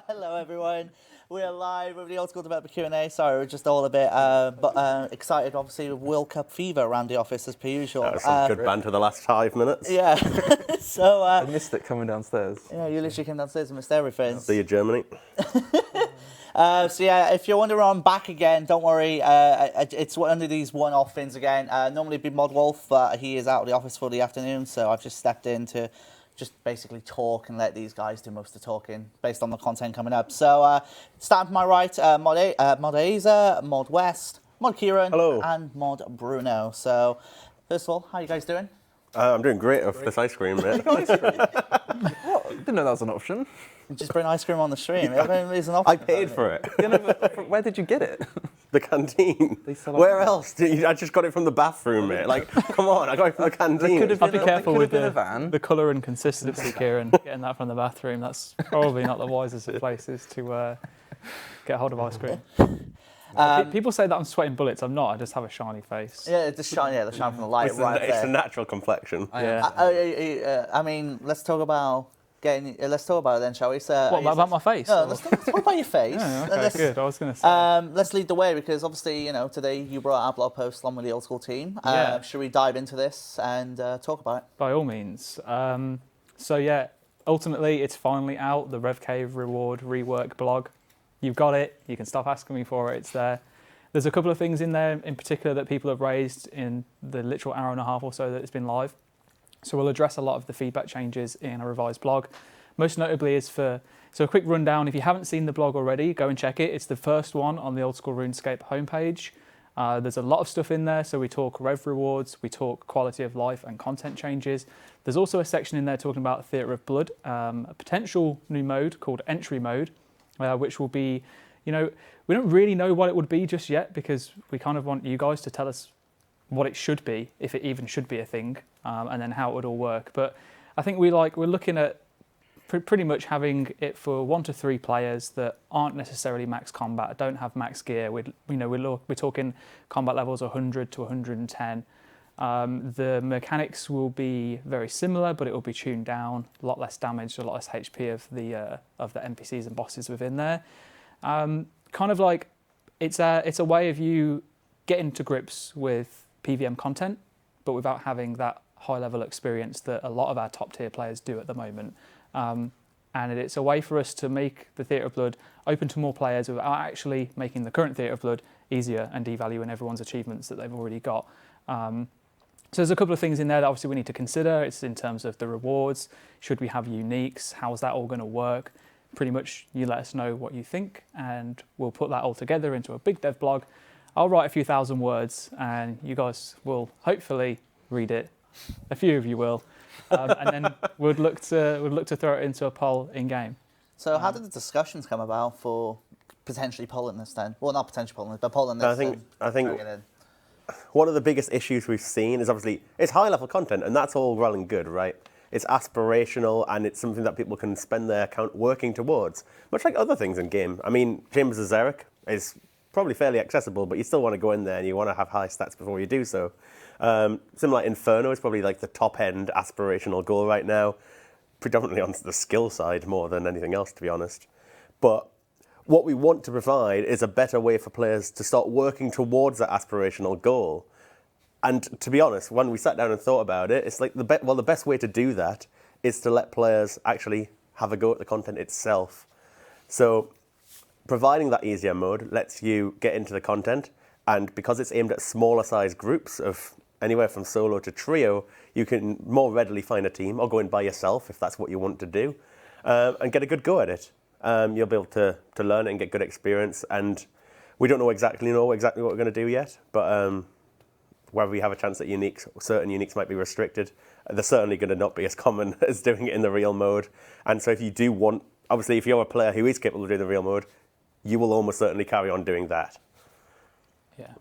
Hello everyone, we're live with the Old School Developer Q&A. Sorry, we're just all a bit excited, obviously, with World Cup fever around the office as per usual. That was some good banter the last 5 minutes. Yeah, so... I missed it coming downstairs. Yeah, you literally came downstairs and missed everything. See you, Germany. So yeah, if you're wondering, I'm back again. Don't worry, it's one of these one-off things again. Normally it'd be Mod Wolf, but he is out of the office for the afternoon, so I've just stepped in to just basically talk and let these guys do most of the talking based on the content coming up. So starting from my right, Mod Aza, Mod West, Mod Kieran, hello, and Mod Bruno. So first of all, how you guys doing? I'm doing great off this ice cream, mate. Ice cream? What? Didn't know that was an option. You just bring ice cream on the stream. It's an option. I paid for it. Where did you get it? The canteen. Where else? I just got it from the bathroom, mate. Like, come on, I got it from the canteen. I'd be careful with the colour and consistency, Kieran. Getting that from the bathroom, that's probably not the wisest of places to get hold of ice cream. People say that I'm sweating bullets. I'm not. I just have a shiny face. Yeah, the shine from the light. It's a natural complexion. Yeah. I mean, let's talk about let's talk about it then, shall we? So, what about my face? No, let's talk about your face. Yeah, okay, good. I was going to say. Let's lead the way because obviously, today you brought out a blog post along with the Old School team. Yeah. Should we dive into this and talk about it? By all means. So yeah, ultimately it's finally out. The Rev Cave reward rework blog. You've got it. You can stop asking me for it. It's there. There's a couple of things in there in particular that people have raised in the literal hour and a half or so that it's been live. So we'll address a lot of the feedback changes in a revised blog. Most notably is so a quick rundown. If you haven't seen the blog already, go and check it. It's the first one on the Old School RuneScape homepage. There's a lot of stuff in there. So we talk rev rewards, we talk quality of life and content changes. There's also a section in there talking about Theatre of Blood, a potential new mode called Entry Mode, which will be, we don't really know what it would be just yet because we kind of want you guys to tell us what it should be, if it even should be a thing, and then how it would all work. But I think we're looking at pretty much having it for 1 to 3 players that aren't necessarily max combat, don't have max gear. We're talking combat levels 100 to 110. The mechanics will be very similar, but it will be tuned down, a lot less damage, a lot less HP of the NPCs and bosses within there. Kind of like it's a way of you getting to grips with PVM content, but without having that high level experience that a lot of our top tier players do at the moment. And it's a way for us to make the Theatre of Blood open to more players without actually making the current Theatre of Blood easier and devaluing everyone's achievements that they've already got. So there's a couple of things in there that obviously we need to consider. It's in terms of the rewards. Should we have uniques? How's that all going to work? Pretty much you let us know what you think and we'll put that all together into a big dev blog. I'll write a few thousand words and you guys will hopefully read it. A few of you will. And then we'd look to throw it into a poll in game. So how did the discussions come about for potentially polling this then? Well, not potentially polling this, but polling this. I think one of the biggest issues we've seen is obviously it's high level content and that's all well and good, right? It's aspirational and it's something that people can spend their account working towards, much like other things in game. I mean, Chambers of Xeric is probably fairly accessible, but you still want to go in there and you want to have high stats before you do so. Something like Inferno is probably like the top end aspirational goal right now, predominantly on the skill side more than anything else, to be honest. But what we want to provide is a better way for players to start working towards that aspirational goal. And to be honest, when we sat down and thought about it, it's like the best way to do that is to let players actually have a go at the content itself. So providing that easier mode lets you get into the content, and because it's aimed at smaller size groups of anywhere from solo to trio, you can more readily find a team or go in by yourself if that's what you want to do, and get a good go at it. You'll be able to learn it and get good experience, and we don't know exactly what we're going to do yet, but whether we have a chance that certain uniques might be restricted, they're certainly going to not be as common as doing it in the real mode. And so if you do want, obviously if you're a player who is capable of doing the real mode, you will almost certainly carry on doing that. Yeah.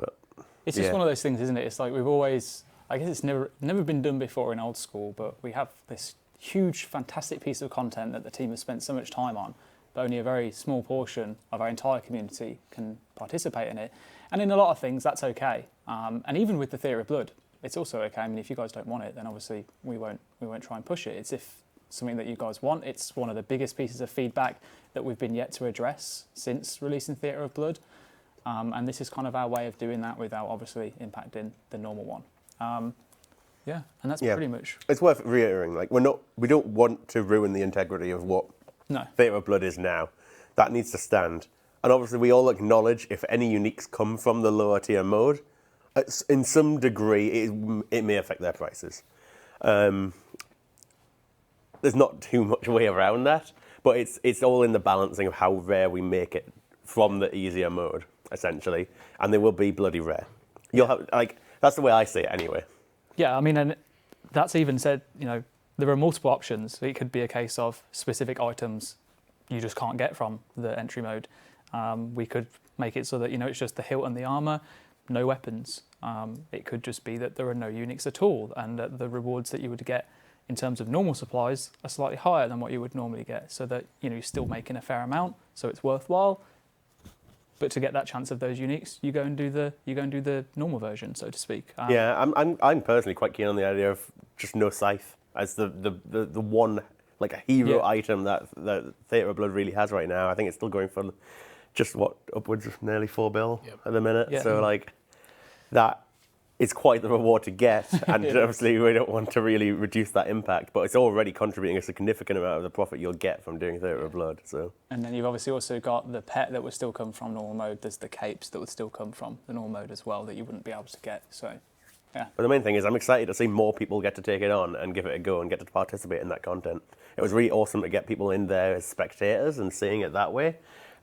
It's just one of those things, isn't it? It's like we've always, I guess it's never been done before in Old School, but we have this huge, fantastic piece of content that the team has spent so much time on, but only a very small portion of our entire community can participate in it. And in a lot of things, that's okay. And even with the Theatre of Blood, it's also okay. I mean, if you guys don't want it, then obviously we won't try and push it. It's if something that you guys want. It's one of the biggest pieces of feedback that we've been yet to address since releasing Theatre of Blood. And this is kind of our way of doing that without obviously impacting the normal one. Yeah, and that's pretty much. It's worth reiterating. Like we don't want to ruin the integrity of what Theatre of Blood is now. That needs to stand. And obviously, we all acknowledge if any uniques come from the lower tier mode, in some degree, it may affect their prices. There's not too much way around that, but it's all in the balancing of how rare we make it from the easier mode, essentially, and they will be bloody rare. You'll have that's the way I see it anyway. Yeah, I mean, and that's even said. There are multiple options. It could be a case of specific items you just can't get from the entry mode. We could make it so that it's just the hilt and the armor, no weapons. It could just be that there are no uniques at all, and that the rewards that you would get in terms of normal supplies are slightly higher than what you would normally get, so that you're still making a fair amount, so it's worthwhile. But to get that chance of those uniques, you go and do the normal version, so to speak. I'm personally quite keen on the idea of just no scythe as the one a hero item that Theatre of Blood really has right now. I think it's still going for just upwards of nearly $4 bill at the minute. Yeah. So that is quite the reward to get, and obviously we don't want to really reduce that impact, but it's already contributing a significant amount of the profit you'll get from doing Theatre of Blood. So. And then you've obviously also got the pet that would still come from normal mode. There's the capes that would still come from the normal mode as well that you wouldn't be able to get. So, yeah. But the main thing is I'm excited to see more people get to take it on and give it a go and get to participate in that content. It was really awesome to get people in there as spectators and seeing it that way,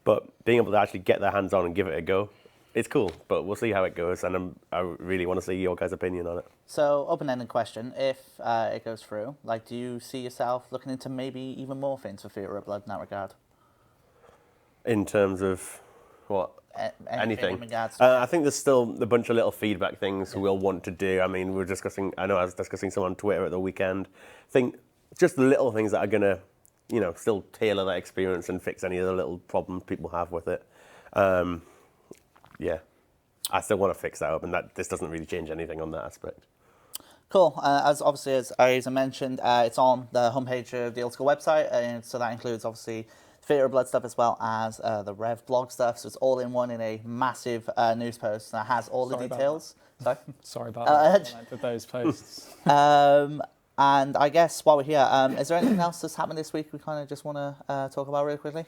but being able to actually get their hands on and give it a go, it's cool, but we'll see how it goes, and I really want to see your guys' opinion on it. So, open-ended question, if it goes through, do you see yourself looking into maybe even more things for Theatre of Blood in that regard? In terms of what? Anything. In regards to I think there's still a bunch of little feedback things we'll want to do. I mean, I know I was discussing some on Twitter at the weekend. I think just the little things that are going to, still tailor that experience and fix any of the little problems people have with it. Yeah, I still want to fix that up, and this doesn't really change anything on that aspect. Cool. As I mentioned, it's on the homepage of the Old School website, and so that includes obviously Theatre of Blood stuff as well as the Rev blog stuff. So it's all in one in a massive news post, and it has all the details. Sorry about that. For those posts. And I guess while we're here, is there anything else that's happened this week we kind of just want to talk about really quickly?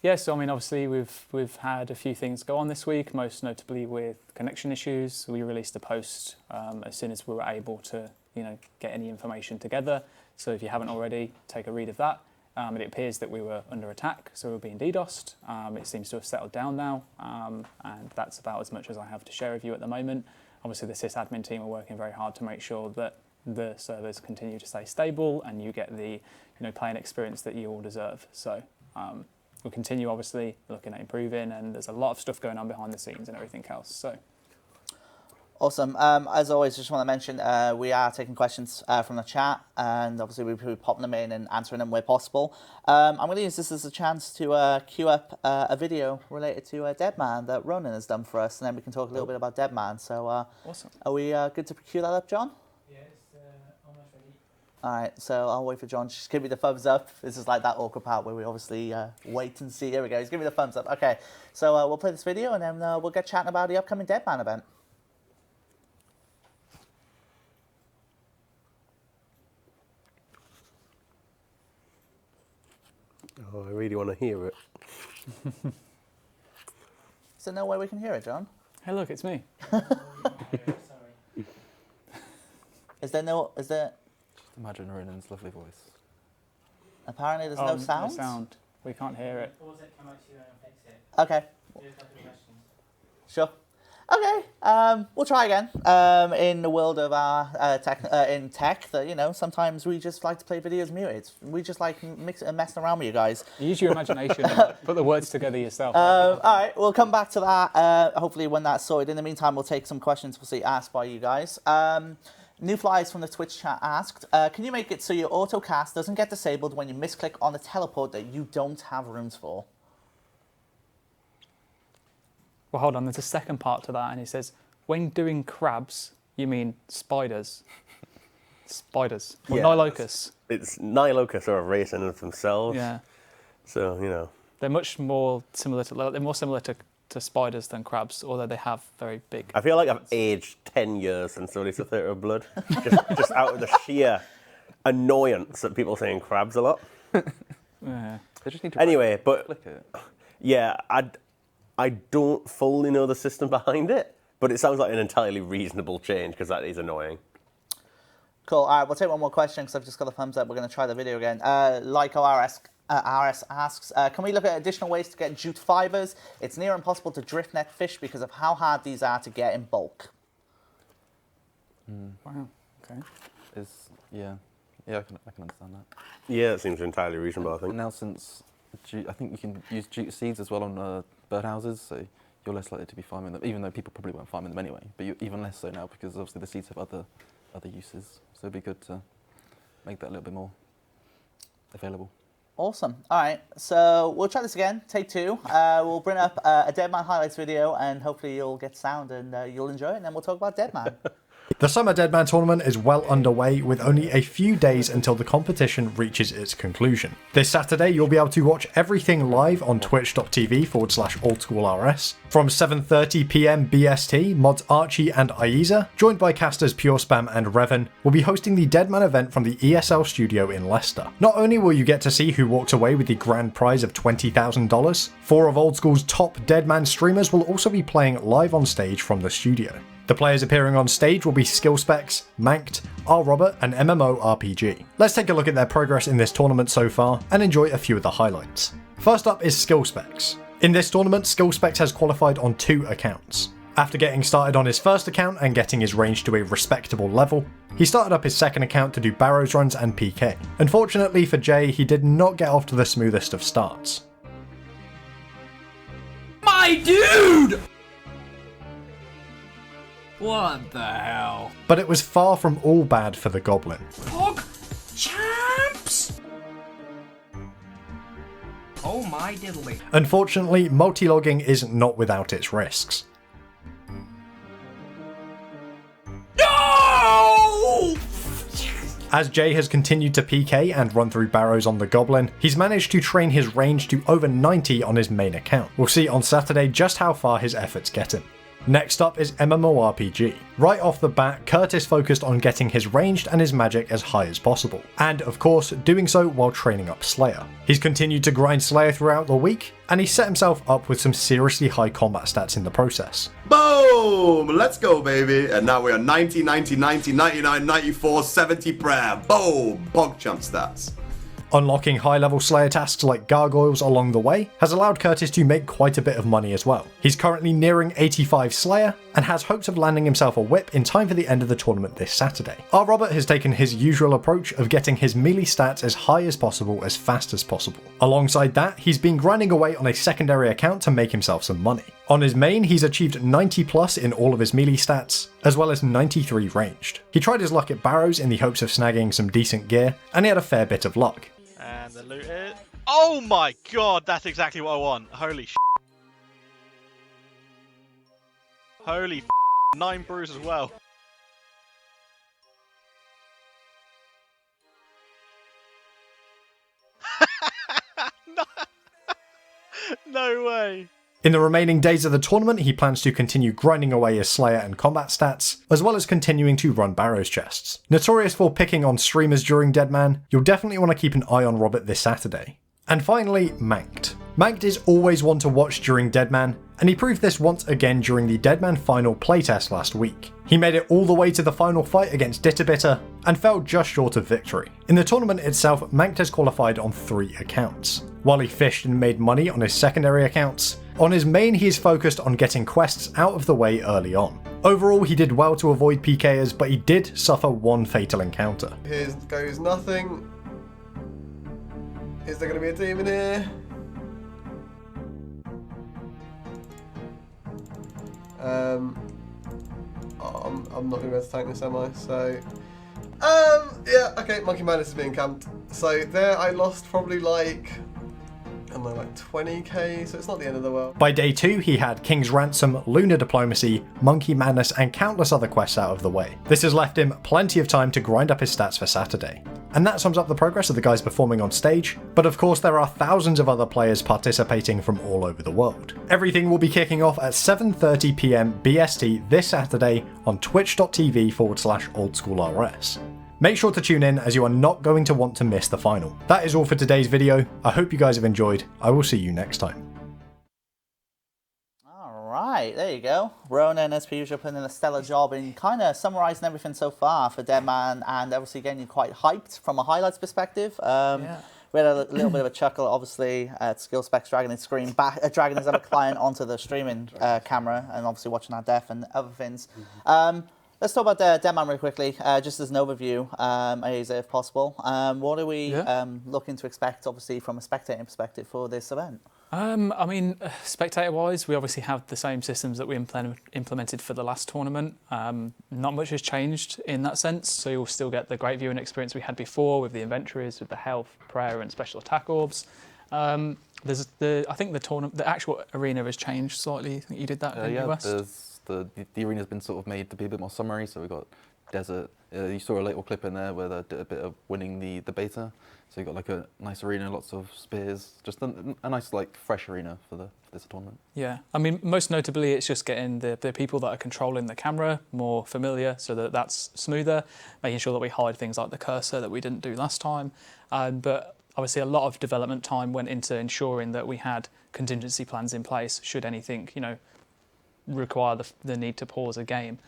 Yeah, so I mean, obviously we've had a few things go on this week, most notably with connection issues. We released a post as soon as we were able to, get any information together. So if you haven't already, take a read of that. It appears that we were under attack, so we were being DDoSed. It seems to have settled down now, and that's about as much as I have to share with you at the moment. Obviously, the sysadmin team are working very hard to make sure that the servers continue to stay stable and you get the, playing experience that you all deserve. So. We'll continue, obviously, looking at improving, and there's a lot of stuff going on behind the scenes and everything else. So, awesome. As always, just want to mention we are taking questions from the chat, and obviously we'll be popping them in and answering them where possible. I'm going to use this as a chance to queue up a video related to Deadman that Ronan has done for us, and then we can talk a little bit about Deadman. So, awesome. Are we good to queue that up, John? Almost ready. All right, so I'll wait for John. Just give me the thumbs up. This is like that awkward part where we obviously wait and see. Here we go. He's giving me the thumbs up. Okay, so we'll play this video and then we'll get chatting about the upcoming Deadman event. Oh, I really want to hear it. Is there no way we can hear it, John? Hey, look, it's me. Sorry. Is there? Imagine Ronan's lovely voice. Apparently there's no sound? No sound. We can't hear it. Pause it, come out to you and fix it. Okay, Do a couple of questions. sure. Okay, we'll try again. In the world of our tech, that sometimes we just like to play videos muted. We just like messing around with you guys. Use your imagination and put the words together yourself. All right, we'll come back to that hopefully when that's sorted. In the meantime, we'll take some questions we'll see asked by you guys. New Flies from the Twitch chat asked, can you make it so your autocast doesn't get disabled when you misclick on a teleport that you don't have runes for? Well, hold on, there's a second part to that, and it says, when doing crabs, you mean spiders. Spiders. Or Yeah. Nilocus. It's Nilocus are a race in of themselves. Yeah. So, you know. They're much more similar to spiders than crabs, although they have very big. I feel like I've aged 10 years since Somebody's the Theatre of Blood. just out of the sheer annoyance that people saying crabs a lot. Yeah. They just need to Anyway, but click it. yeah, I don't fully know the system behind it, but it sounds like an entirely reasonable change because that is annoying. Cool. All right, we'll take one more question because I've just got a thumbs up. We're going to try the video again. OSRS asks, can we look at additional ways to get jute fibers? It's near impossible to drift net fish because of how hard these are to get in bulk. Wow. Okay. Yeah, I can understand that. Yeah, it seems entirely reasonable, I think. Now since I think you can use jute seeds as well on birdhouses, so you're less likely to be farming them, even though people probably won't farm them anyway. But even less so now because obviously the seeds have other uses. So it'd be good to make that a little bit more available. Awesome. All right, so we'll try this again. Take 2. We'll bring up a Deadman highlights video, and hopefully you'll get sound and you'll enjoy it, and then we'll talk about Deadman. The Summer Deadman tournament is well underway with only a few days until the competition reaches its conclusion. This Saturday you'll be able to watch everything live on twitch.tv/oldschoolrs. From 7:30 PM BST, mods Archie and Aiza, joined by casters Pure Spam and Revan, will be hosting the Deadman event from the ESL studio in Leicester. Not only will you get to see who walks away with the grand prize of $20,000, 4 of Old School's top Deadman streamers will also be playing live on stage from the studio. The players appearing on stage will be Skillspecs, Manked, R-Robert and MMORPG. Let's take a look at their progress in this tournament so far and enjoy a few of the highlights. First up is Skillspecs. In this tournament, Skillspecs has qualified on 2 accounts. After getting started on his first account and getting his range to a respectable level, he started up his second account to do Barrows runs and PK. Unfortunately for Jay, he did not get off to the smoothest of starts. My dude! What the hell? But it was far from all bad for the Goblin. Pog champs! Oh my diddly. Unfortunately, multi-logging is not without its risks. No! As Jay has continued to PK and run through Barrows on the Goblin, he's managed to train his range to over 90 on his main account. We'll see on Saturday just how far his efforts get him. Next up is MMORPG. Right off the bat, Curtis focused on getting his ranged and his magic as high as possible, and of course doing so while training up Slayer. He's continued to grind Slayer throughout the week, and he set himself up with some seriously high combat stats in the process. Boom! Let's go, baby. And now we are 90, 90, 90, 99, 94, 70 prayer. Boom! PogChamp stats. Unlocking high-level Slayer tasks like gargoyles along the way has allowed Curtis to make quite a bit of money as well. He's currently nearing 85 Slayer and has hopes of landing himself a whip in time for the end of the tournament this Saturday. R-Robert has taken his usual approach of getting his melee stats as high as possible as fast as possible. Alongside that, he's been grinding away on a secondary account to make himself some money. On his main, he's achieved 90 plus in all of his melee stats, as well as 93 ranged. He tried his luck at Barrows in the hopes of snagging some decent gear, and he had a fair bit of luck. And the loot is... Oh my god, that's exactly what I want. Holy sh**. Holy f***. 9 brews as well. No. No way. In the remaining days of the tournament, he plans to continue grinding away his Slayer and combat stats, as well as continuing to run Barrows chests. Notorious for picking on streamers during Deadman, you'll definitely want to keep an eye on Robert this Saturday. And finally, Manked. Manked is always one to watch during Deadman, and he proved this once again during the Deadman final playtest last week. He made it all the way to the final fight against Ditterbitter, and fell just short of victory. In the tournament itself, Manked has qualified on 3 accounts. While he fished and made money on his secondary accounts, on his main he is focused on getting quests out of the way early on. Overall, he did well to avoid PKers, but he did suffer one fatal encounter. Here goes nothing. Is there going to be a team in here? I'm not going to be able to tank this, am I? So, yeah, okay, Monkey Madness is being camped. So there I lost probably like, something like 20k, so it's not the end of the world. By day 2, he had King's Ransom, Lunar Diplomacy, Monkey Madness, and countless other quests out of the way. This has left him plenty of time to grind up his stats for Saturday. And that sums up the progress of the guys performing on stage, but of course there are thousands of other players participating from all over the world. Everything will be kicking off at 7:30 PM BST this Saturday on twitch.tv/oldschoolrs. Make sure to tune in as you are not going to want to miss the final. That is all for today's video. I hope you guys have enjoyed. I will see you next time. Alright, there you go. Ronan, as per usual, putting in a stellar job in kind of summarising everything so far for Deadman, and obviously getting you quite hyped from a highlights perspective. We had a little bit of a chuckle, obviously, at Skill Specs dragging his screen back, dragging his other client onto the streaming camera, and obviously watching our death and other things. Let's talk about Deadman really quickly, just as an overview, Aiza, if possible. What are we looking to expect, obviously, from a spectating perspective for this event? I mean, spectator-wise, we obviously have the same systems that we implemented for the last tournament. Not much has changed in that sense, so you'll still get the great viewing experience we had before with the inventories, with the health, prayer, and special attack orbs. I think the actual arena has changed slightly. I think you did that in the US. The arena's been sort of made to be a bit more summary, so we've got desert. You saw a little clip in there where they did a bit of winning the beta. So you've got like a nice arena, lots of spears, just a nice like fresh arena for this tournament. Yeah, I mean, most notably it's just getting the people that are controlling the camera more familiar so that that's smoother, making sure that we hide things like the cursor that we didn't do last time. But obviously a lot of development time went into ensuring that we had contingency plans in place should anything, require the need to pause a game.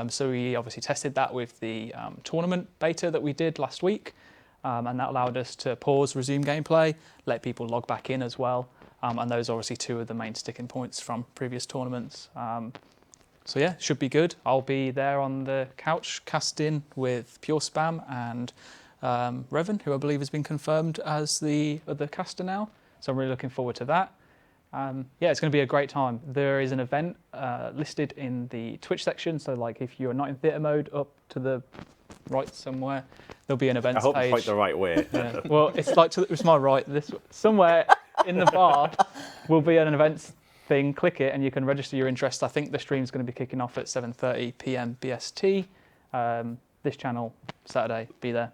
So we obviously tested that with the tournament beta that we did last week, and that allowed us to pause, resume gameplay, let people log back in as well, and those are obviously two of the main sticking points from previous tournaments. So yeah, should be good. I'll be there on the couch casting with Pure Spam and Revan, who I believe has been confirmed as the other caster now, so I'm really looking forward to that. Yeah, it's going to be a great time. There is an event listed in the Twitch section, so like if you're not in theatre mode, up to the right somewhere, there'll be an events page. I hope you point the right way. Yeah. Well, it's my right. Somewhere in the bar will be an events thing. Click it and you can register your interest. I think the stream's going to be kicking off at 7:30 PM BST. This channel, Saturday, be there.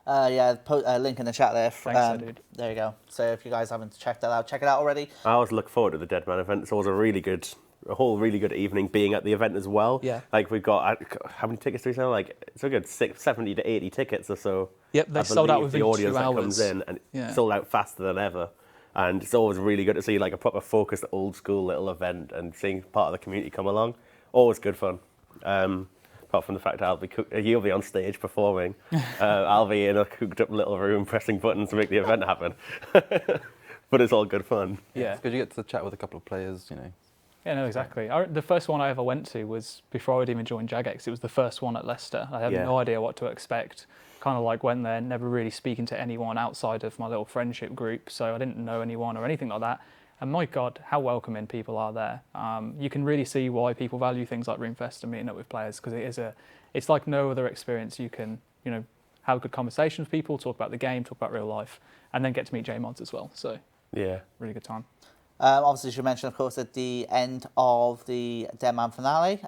Yeah, link in the chat there. Thanks, dude. There you go. So if you guys haven't checked that out, check it out already. I always look forward to the Deadman event. It's always a whole really good evening being at the event as well. Yeah. Like we've got, how many tickets do we sell? Like it's a good 70 to 80 tickets or so. Yep, they sold out within the audience 2 hours. that comes in, and it's sold out faster than ever. And it's always really good to see like a proper focused old school little event and seeing part of the community come along. Always good fun. Apart from the fact you'll be on stage performing. I'll be in a cooked up little room pressing buttons to make the event happen. But it's all good fun. Yeah. Because you get to chat with a couple of players, Yeah, no, exactly. The first one I ever went to was before I'd even joined Jagex. It was the first one at Leicester. I had no idea what to expect. Kind of like went there, never really speaking to anyone outside of my little friendship group, so I didn't know anyone or anything like that. And my God, how welcoming people are there. You can really see why people value things like RuneFest and meeting up with players, because it's like no other experience. You can, have a good conversation with people, talk about the game, talk about real life, and then get to meet J-Mods as well. So yeah, really good time. Obviously, as you mentioned, of course, at the end of the Deadman finale,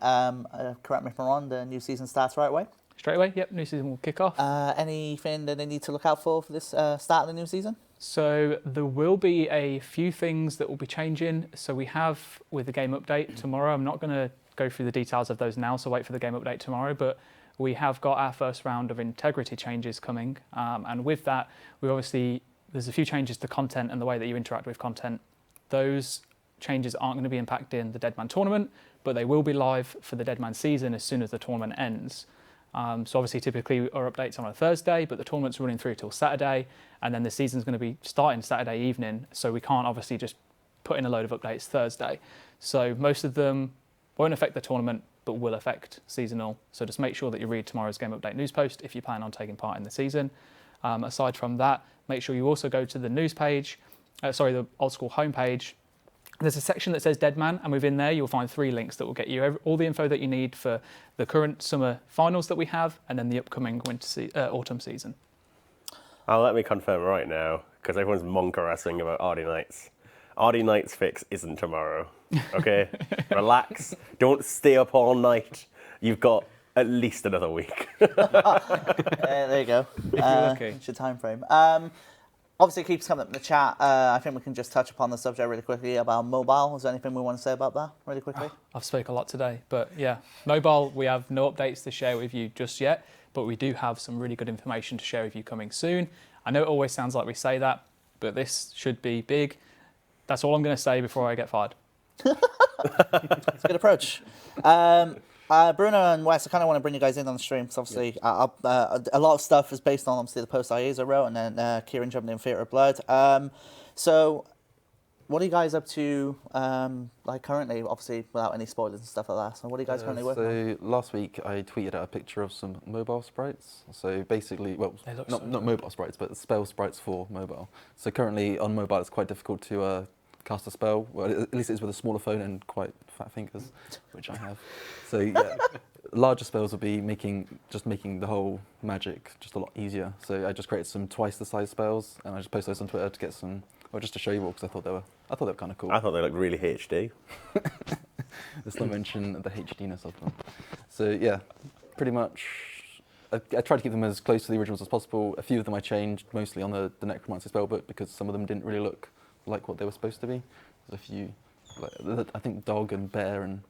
correct me if I'm wrong, the new season starts right away? Straight away, yep, new season will kick off. Anything that they need to look out for this start of the new season? So there will be a few things that will be changing. So we have, with the game update tomorrow, I'm not going to go through the details of those now, so wait for the game update tomorrow, but we have got our first round of integrity changes coming. And with that, there's a few changes to content and the way that you interact with content. Those changes aren't going to be impacting the Deadman tournament, but they will be live for the Deadman season as soon as the tournament ends. So obviously, typically our updates on a Thursday, but the tournament's running through till Saturday, and then the season's going to be starting Saturday evening, so we can't obviously just put in a load of updates Thursday. So most of them won't affect the tournament, but will affect seasonal. So just make sure that you read tomorrow's game update news post if you plan on taking part in the season. Aside from that, make sure you also go to the news page, the Old School homepage. There's a section that says Deadman, and within there you'll find 3 links that will get you all the info that you need for the current summer finals that we have, and then the upcoming autumn season. Let me confirm right now, because everyone's monk caressing about RD Nights. RD Nights fix isn't tomorrow. Okay, relax. Don't stay up all night. You've got at least another week. There you go. If you're lucky. It's your time frame. Obviously, it keeps coming up in the chat. I think we can just touch upon the subject really quickly about mobile. Is there anything we want to say about that really quickly? I've spoke a lot today, but yeah, mobile, we have no updates to share with you just yet, but we do have some really good information to share with you coming soon. I know it always sounds like we say that, but this should be big. That's all I'm going to say before I get fired. It's a good approach. Bruno and Wes, I kind of want to bring you guys in on the stream because obviously a lot of stuff is based on obviously the post Ieza wrote and then Kieran jumped in Theatre of Blood. So what are you guys up to like currently, obviously without any spoilers and stuff like that? So what are you guys currently working on? So last week I tweeted out a picture of some mobile sprites. So basically, well, not mobile sprites, but spell sprites for mobile. So currently on mobile it's quite difficult to cast a spell. Well, at least it's with a smaller phone and quite fat fingers, which I have. So yeah, larger spells will be making the whole magic just a lot easier. So I just created some twice the size spells, and I just posted those on Twitter to get some, or just to show you all, because I thought they were kind of cool. I thought they looked really HD. Let's not mention the HDness of them. So yeah, pretty much. I tried to keep them as close to the originals as possible. A few of them I changed, mostly on the Necromancy spellbook, because some of them didn't really look like what they were supposed to be. There's a few, like, I think dog and bear and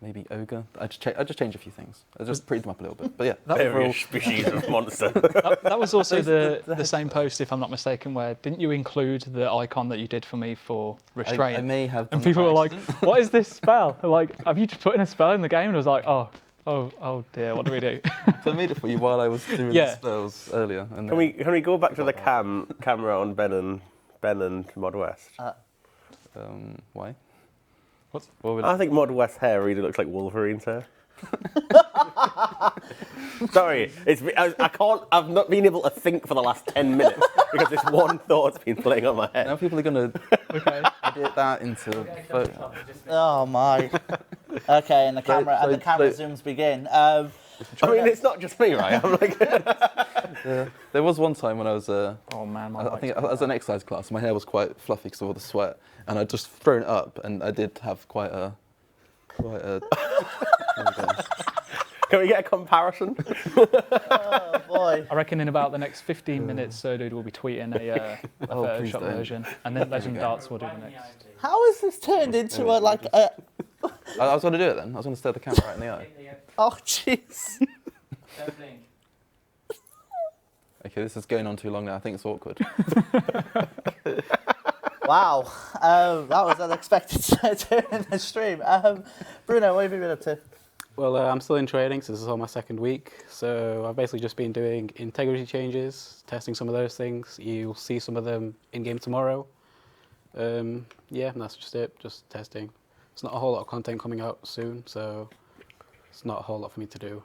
maybe ogre. I just changed a few things. I just prettied them up a little bit. But yeah, Various species of monster. That was also the same post, if I'm not mistaken, where didn't you include the icon that you did for me for restraint? I may have. And people were like, "What is this spell?" Like, have you just put in a spell in the game? And I was like, "Oh dear, what do we do?" So I made it for you while I was doing the spells earlier. And Can we go back to the camera on Ben and Mod West? Why? I think Mod West's hair really looks like Wolverine's hair. Sorry, I've not been able to think for the last 10 minutes because this one thought's been playing on my head. Now people are going to edit that into photo. Oh my. Okay, and the camera zooms begin. I mean, it's not just me, right? I'm like, there was one time when I was oh man, I think I was an exercise class. My hair was quite fluffy because of all the sweat, and I'd just thrown it up, and I did have quite a. Can we get a comparison? Oh boy. I reckon in about the next 15 minutes, Sir Dude will be tweeting a Photoshop version, and then Legend Darts will do the next. How has this turned into a like a? I was going to do it then. I was going to stare the camera right in the eye. Oh jeez. Okay, this is going on too long now. I think it's awkward. Wow, that was unexpected turn in the stream. Bruno, what have you been up to? Well, I'm still in training, so this is on my second week. So I've basically just been doing integrity changes, testing some of those things. You'll see some of them in-game tomorrow. Yeah, and that's just it, just testing. It's not a whole lot of content coming out soon, so it's not a whole lot for me to do.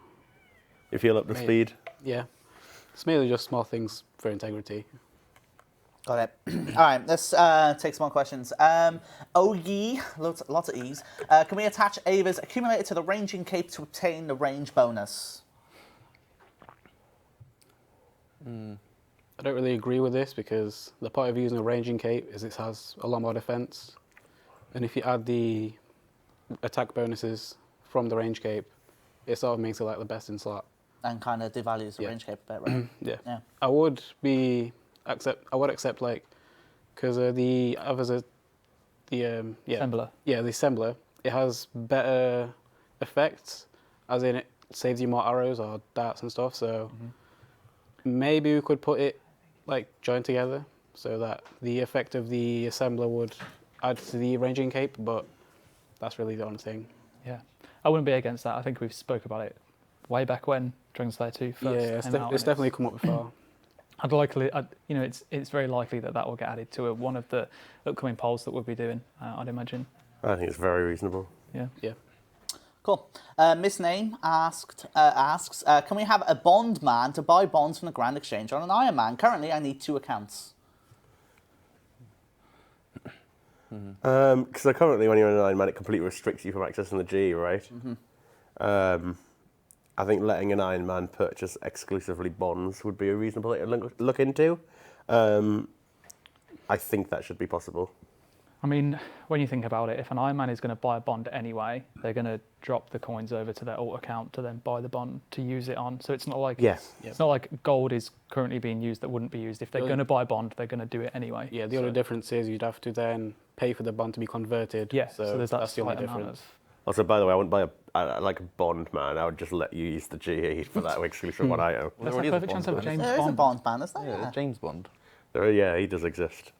You feel up to speed? Yeah. It's mainly just small things for integrity. Got it. All right, let's take some more questions. Ogi, lots of E's. Can we attach Ava's accumulator to the ranging cape to obtain the range bonus? I don't really agree with this because the point of using a ranging cape is it has a lot more defense. And if you add the attack bonuses from the range cape, it sort of makes it like the best in slot. And kind of devalues the range cape a bit, right? Yeah. I would accept like, because the others are Assembler. Yeah, the assembler. It has better effects, as in it saves you more arrows or darts and stuff. So maybe we could put it like joined together so that the effect of the assembler would add to the ranging cape. But that's really the only thing. Yeah, I wouldn't be against that. I think we've spoke about it way back when Dragon Slayer 2 first came out. It's definitely come up before. It's very likely that will get added to one of the upcoming polls that we'll be doing. I'd imagine. I think it's very reasonable. Yeah. Cool. Miss Name asks, can we have a bond man to buy bonds from the Grand Exchange on an Iron Man? Currently, I need 2 accounts. Because currently, when you're in an Iron Man, it completely restricts you from accessing the G, right? I think letting an Iron Man purchase exclusively bonds would be a reasonable thing to look into. I think that should be possible. I mean, when you think about it, if an Iron Man is going to buy a bond anyway, they're going to drop the coins over to their alt account to then buy the bond to use it on. So it's not like it's not like gold is currently being used that wouldn't be used. If they're going to buy a bond, they're going to do it anyway. Yeah, the only difference is you'd have to then pay for the bond to be converted. Yeah, so there's that's the only slight amount difference. Also, by the way, I wouldn't buy a bond, man. I would just let you use the GE for that exclusive one item. There's a perfect chance of James There is a Bond man, isn't there? Yeah, James Bond. Yeah, he does exist.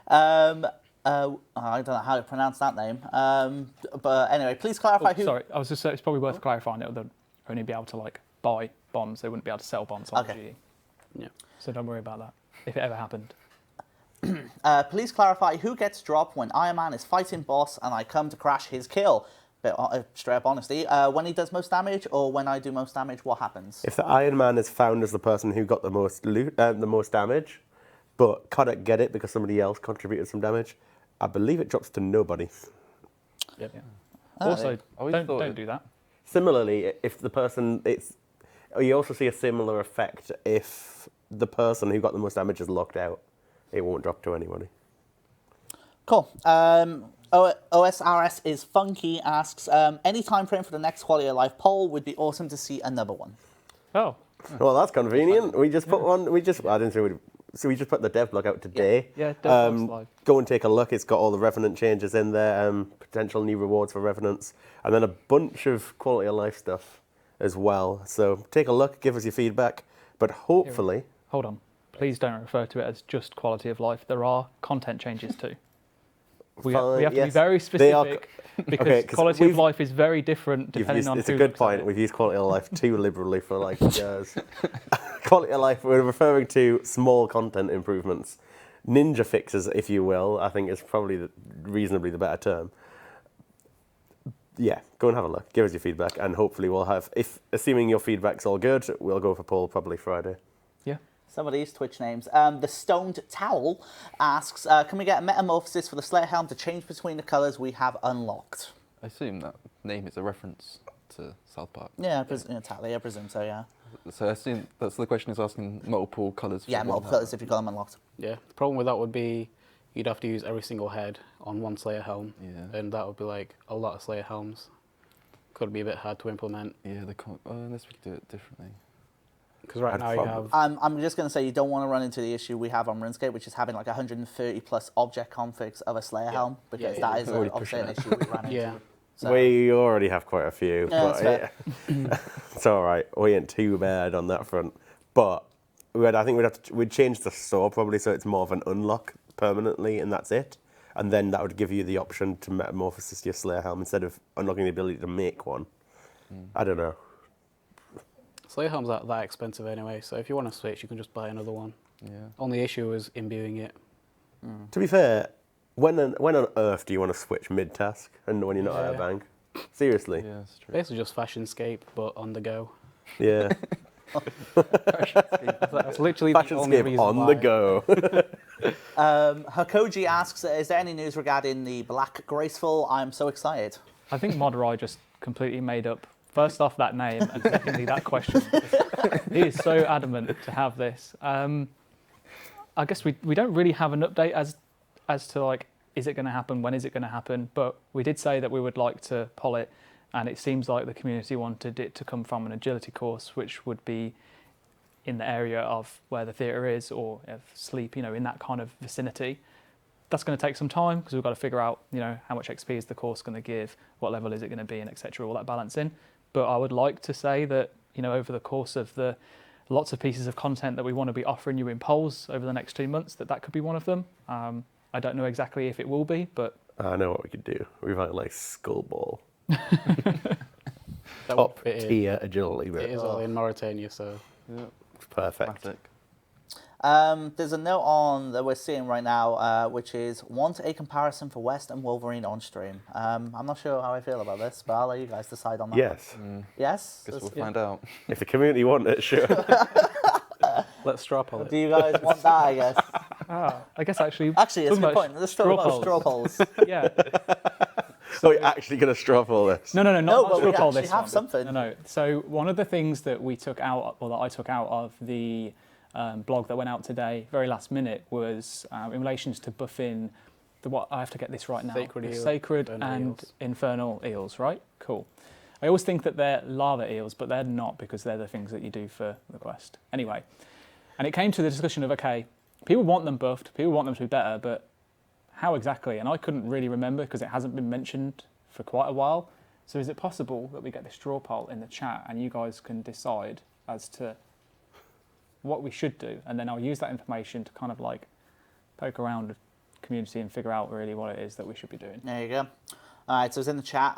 I don't know how to pronounce that name. But anyway, please clarify who. Sorry, I was just saying it's probably worth clarifying it. They'll only be able to like buy bonds. They wouldn't be able to sell bonds on GE. Yeah. So don't worry about that if it ever happened. Please clarify who gets dropped when Iron Man is fighting boss and I come to crash his kill. Bit straight up honesty. When he does most damage or when I do most damage, what happens? If the Iron Man is found as the person who got the most loot, the most damage, but couldn't get it because somebody else contributed some damage, I believe it drops to nobody. Yep. Yeah. Also, don't do that. Similarly, if the person, you also see a similar effect if the person who got the most damage is locked out. It won't drop to anybody. Cool. OSRS is funky asks, any time frame for the next quality of life poll? Would be awesome to see another one. Oh. Well, that's convenient. We just put one. So we just put the dev blog out today. Yeah, dev blog's live. Go and take a look. It's got all the Revenant changes in there, potential new rewards for Revenants, and then a bunch of quality of life stuff as well. So take a look, give us your feedback, but hopefully... Hold on. Please don't refer to it as just quality of life. There are content changes too. We have to be very specific because quality of life is very different depending on who. It's a good point. We've used quality of life too liberally for like years. Quality of life, we're referring to small content improvements. Ninja fixes, if you will, I think is probably reasonably the better term. Yeah, go and have a look. Give us your feedback, and hopefully we'll have, assuming your feedback's all good, we'll go for poll probably Friday. Yeah. Some of these Twitch names. The Stoned Towel asks, can we get a metamorphosis for the Slayer helm to change between the colours we have unlocked? I assume that name is a reference to South Park. Yeah, I presume so, yeah. So I assume that's the question is asking multiple colours. Yeah, multiple colours if you've got them unlocked. Yeah, the problem with that would be you'd have to use every single head on one Slayer helm, and that would be like a lot of Slayer helms. Could be a bit hard to implement. Yeah, unless we could do it differently. Because right now you have... I'm just going to say you don't want to run into the issue we have on RuneScape, which is having like 130 plus object configs of a Slayer helm, because that is obviously an issue we ran into. Yeah. So. We already have quite a few, but it's all right. We ain't too bad on that front. But I think we'd change the store probably so it's more of an unlock permanently, and that's it. And then that would give you the option to metamorphosis your Slayer helm instead of unlocking the ability to make one. I don't know. Slayer helms aren't that expensive anyway, so if you want to switch, you can just buy another one. Yeah. Only issue is imbuing it. To be fair, when on earth do you want to switch mid-task and when you're not at a bank? Seriously. Yeah, that's true. Basically just FashionScape, but on the go. Yeah. That's literally the only reason on why. the go. Hakoji asks, is there any news regarding the Black Graceful? I'm so excited. I think Modrai just completely made up, first off, that name, and secondly, that question. He is so adamant to have this. I guess we don't really have an update as to, like, is it going to happen, when is it going to happen, but we did say that we would like to poll it, and it seems like the community wanted it to come from an agility course, which would be in the area of where the theatre is, or sleep, in that kind of vicinity. That's going to take some time because we've got to figure out, how much XP is the course going to give, what level is it going to be, and etc. All that balancing. But I would like to say that, over the course of the lots of pieces of content that we want to be offering you in polls over the next 2 months, that could be one of them. I don't know exactly if it will be, but I know what we could do. We've had like Skullball. That Top tier agility. It is all in Mauritania, so perfect. Classic. There's a note on that we're seeing right now, which is want a comparison for West and Wolverine on stream. I'm not sure how I feel about this, but I'll let you guys decide on that. Yes. Yes? Guess we'll find out. If the community want it, sure. let's straw poll it. Do you guys want that, I guess? I guess actually... Actually, it's a good point. Let's talk about straw polls. Yeah. So we're actually going to straw poll this? No, but straw we poll actually this have one. something. No. So one of the things that we took out, or that I took out of the blog that went out today, very last minute, was in relation to buffing what I have to get this right now. Sacred and infernal eels, right? Cool. I always think that they're lava eels, but they're not, because they're the things that you do for the quest. Anyway, and it came to the discussion of, okay, people want them buffed, people want them to be better, but how exactly? And I couldn't really remember because it hasn't been mentioned for quite a while. So is it possible that we get this straw poll in the chat and you guys can decide as to what we should do? And then I'll use that information to kind of like poke around the community and figure out really what it is that we should be doing. There you go. All right, so it's in the chat.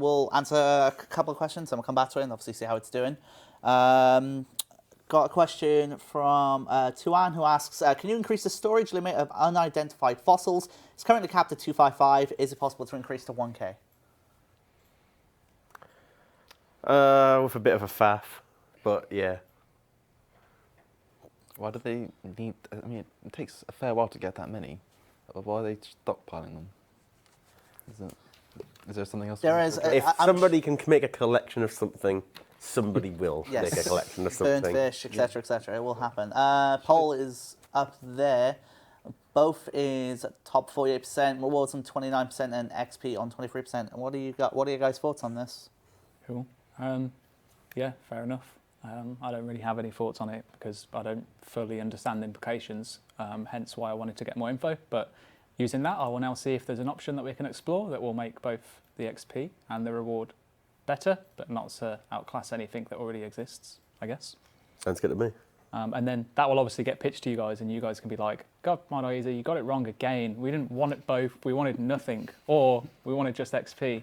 We'll answer a couple of questions and we'll come back to it and obviously see how it's doing. Got a question from Tuan, who asks, can you increase the storage limit of unidentified fossils? It's currently capped at 255. Is it possible to increase to 1K? With a bit of a faff, but yeah. Why do they need... I mean, it takes a fair while to get that many. Why are they stockpiling them? Is there something else? There is. If somebody can make a collection of something, somebody will make a collection of something. Burnt fish, etc., etc. It will happen. Poll is up there. Both is top 48%, rewards on 29%, and XP on 23%. And what do you got? What are your guys' thoughts on this? Cool. Yeah, fair enough. I don't really have any thoughts on it because I don't fully understand the implications, hence why I wanted to get more info. But using that, I will now see if there's an option that we can explore that will make both the XP and the reward better, but not to outclass anything that already exists, I guess. Sounds good to me. And then that will obviously get pitched to you guys, and you guys can be like, God, my easy, you got it wrong again. We didn't want it both. We wanted nothing, or we wanted just XP,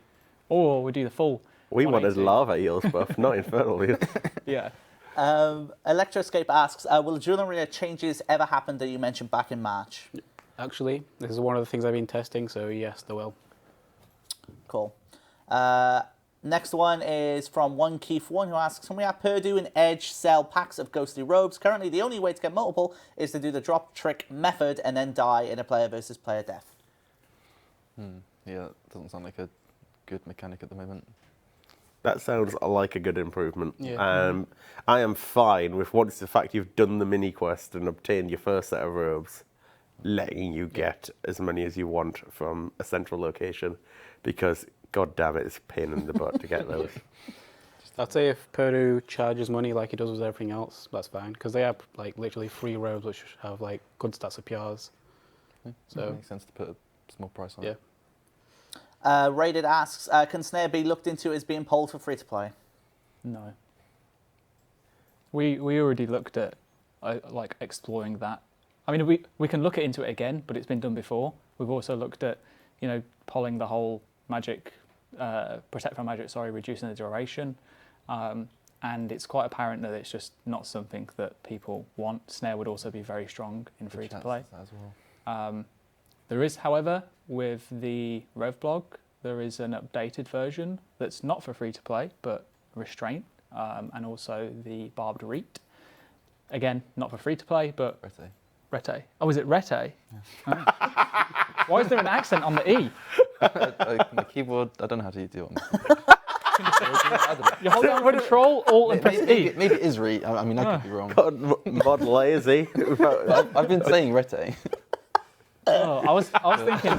or we do the full. We wanted lava eels buff, not infernal eels. Yeah. Electroscape asks, will the Duel Arena changes ever happen that you mentioned back in March? Actually, this is one of the things I've been testing, so yes, there will. Cool. Next one is from One Keith One, who asks, can we have Purdue and Edge sell packs of ghostly robes? Currently, the only way to get multiple is to do the drop trick method and then die in a player versus player death. Yeah, that doesn't sound like a good mechanic at the moment. That sounds like a good improvement. Yeah. I am fine with once the fact you've done the mini quest and obtained your first set of robes, letting you get as many as you want from a central location, because god damn it, it's a pain in the butt to get those. I'd say if Purdue charges money like he does with everything else, that's fine, because they have like literally free robes which have like good stats of PRs. So it makes sense to put a small price on it. Rated asks, can Snare be looked into as being polled for free-to-play? No. We already looked at like exploring that. I mean, we can look into it again, but it's been done before. We've also looked at, polling the whole magic, protect from magic, reducing the duration. And it's quite apparent that it's just not something that people want. Snare would also be very strong in free-to-play. As well. There is, however, with the Rev blog, there is an updated version that's not for free-to-play, but Restraint, and also the Barbed Reet. Again, not for free-to-play, but... Rete. Oh, is it Rete? Yeah. Oh. Why is there an accent on the E? My keyboard, I don't know how to do it. You hold down Control, Alt, and press E. Maybe it is Reet. I mean, I could be wrong. Mod lazy. I've been saying Rete. Oh, I was thinking,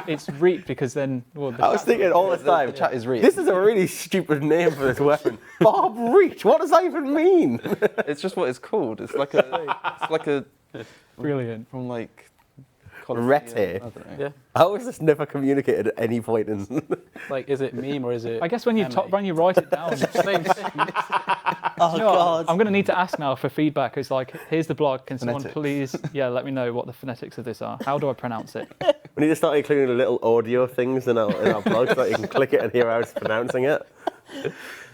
it's Reet because then... Well, I was thinking all the time, the chat is Reet. This is a really stupid name for this weapon. Bob Reet, what does that even mean? It's just what it's called. It's like a Brilliant. From like... Rete. Yeah. How is this never communicated at any point in... Like, is it meme or is it... I guess when you write it down. Same thing. Oh, God. I'm going to need to ask now for feedback. It's like, here's the blog. Can someone Phonetics. please, let me know what the phonetics of this are. How do I pronounce it? We need to start including the little audio things in our blog so that you can click it and hear how it's pronouncing it.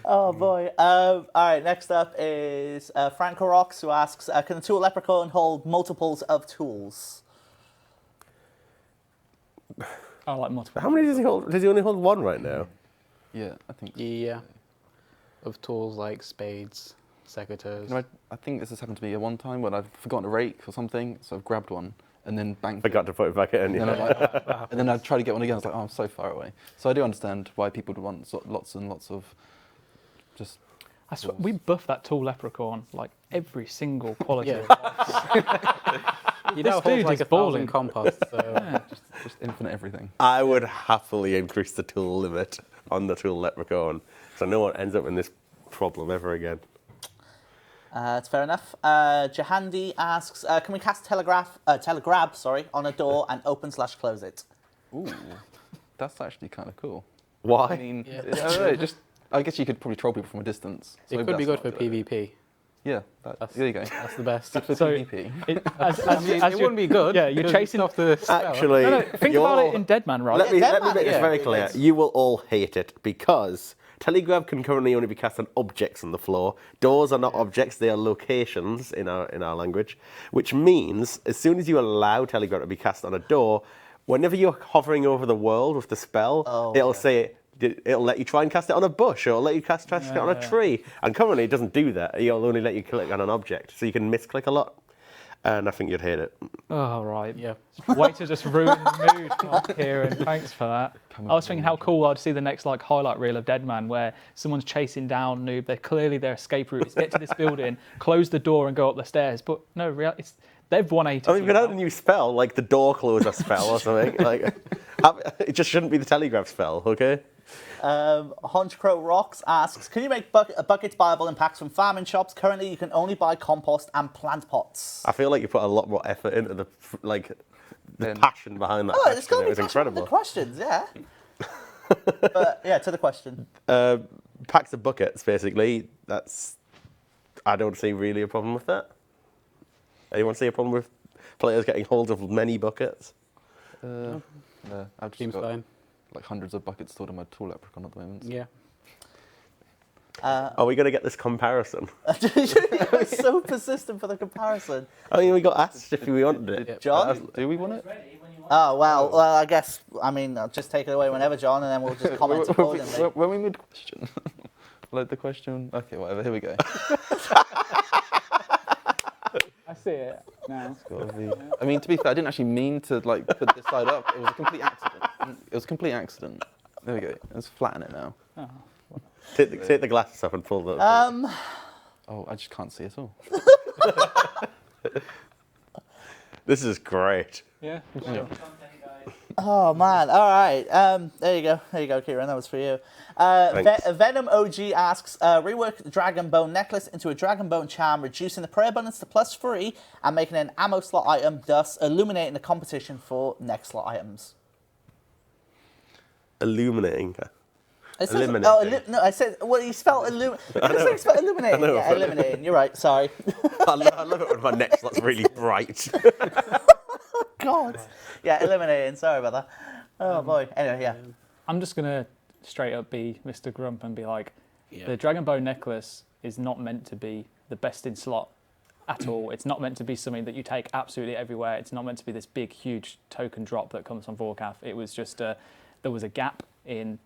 Oh, boy. All right, next up is Franco Rocks, who asks, can the Tool Leprechaun hold multiples of tools? I like multiple. How many does he hold? Does he only hold one right now? Yeah, I think. Yeah. Of tools like spades, secateurs. I think this has happened to me one time when I've forgotten a rake or something, so I've grabbed one and then bang. Forgot to put it back in. And then I try to get one again. I was like, oh, I'm so far away. So I do understand why people would want lots and lots of just. I swear, we buffed that tall leprechaun like every single quality. Yeah. of life. You This know, dude holds like is 1,000 balling. compost. So Just infinite everything. I would happily increase the tool limit on the tool leprechaun, so no one ends up in this problem ever again. That's fair enough. Jahandi asks, can we cast telegrab, on a door and open/close it? Ooh, that's actually kind of cool. Why? I mean, Yeah. I don't know, just I guess you could probably troll people from a distance. So it maybe could be that's good not for a good idea. PvP. Yeah, there you go. That's the best. For So- PvP. It wouldn't be good. Yeah, you're because chasing off the spell. Actually, No, think about it in Deadman, right? Let me Deadman, make this yeah. very clear. You will all hate it because telegrab can currently only be cast on objects on the floor. Doors are not objects; they are locations in our language, which means as soon as you allow telegrab to be cast on a door, whenever you're hovering over the world with the spell, it'll say. It'll let you try and cast it on a bush, or it'll let you cast it on a tree. And currently, it doesn't do that. It'll only let you click on an object, so you can misclick a lot. And I think you'd hate it. Oh, right. Yeah. Way to just ruin the mood, Mark, Kieran. Thanks for that. I was thinking how cool I'd see the next like highlight reel of Deadman where someone's chasing down Noob. They're clearly their escape route is get to this building, close the door, and go up the stairs. But no, they've 180. I mean, we could add a new spell, like the door closer spell or something. Like, it just shouldn't be the telegraph spell, okay? Hunch Crow Rocks asks, can you make buckets buyable in packs from farming shops? Currently, you can only buy compost and plant pots. I feel like you put a lot more effort into the Then- passion behind that Oh, question. it's got to It be was passion with the incredible. questions, yeah. But yeah, to the question. Packs of buckets, basically. I don't see really a problem with that. Anyone see a problem with players getting hold of many buckets? No, I've just Seems got fine. like hundreds of buckets stored in my tool leprechaun at the moment. Yeah. Are we going to get this comparison? You're so persistent for the comparison. I mean, we got asked if we wanted it. John? Do we want it? Ready when you want. Oh, well, I guess, I'll just take it away whenever, John, and then we'll just comment accordingly. When we mid question, like the question. Okay, whatever. Here we go. I see it now. I mean, to be fair, I didn't actually mean to like put this side up. It was a complete accident. It was a complete accident. There we go. Let's flatten it now. Take the glasses off and pull them. Oh, I just can't see at all. This is great. Yeah. Content, guys. Oh, man. All right. There you go, Kieran. That was for you. Venom OG asks, rework the Dragon Bone necklace into a Dragon Bone charm, reducing the prayer abundance to +3 and making it an ammo slot item, thus illuminating the competition for next slot items. Illuminating. It says, Eliminating. no, I said, well, you spelled illuminating. know. Yeah, eliminating. You're right. Sorry. I love it when my neck slot's really bright. God. Yeah, eliminating. Sorry about that. Oh, boy. Anyway, yeah. I'm just going to straight up be Mr. Grump and be like, Yeah. the Dragon Bone necklace is not meant to be the best in slot at all. It's not meant to be something that you take absolutely everywhere. It's not meant to be this big, huge token drop that comes from Vorkath. It was just there was a gap in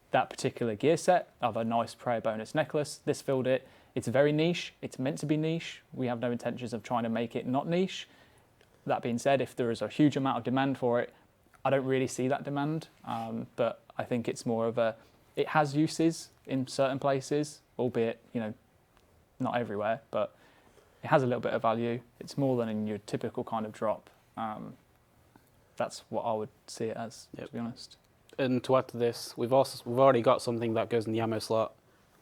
that particular gear set of a nice prayer bonus necklace. This filled it. It's very niche. It's meant to be niche. We have no intentions of trying to make it not niche. That being said, if there is a huge amount of demand for it, I don't really see that demand, but I think it's more of it has uses in certain places, albeit, not everywhere, but it has a little bit of value. It's more than in your typical kind of drop. That's what I would see it as, to be honest. And to add to this, we've already got something that goes in the ammo slot,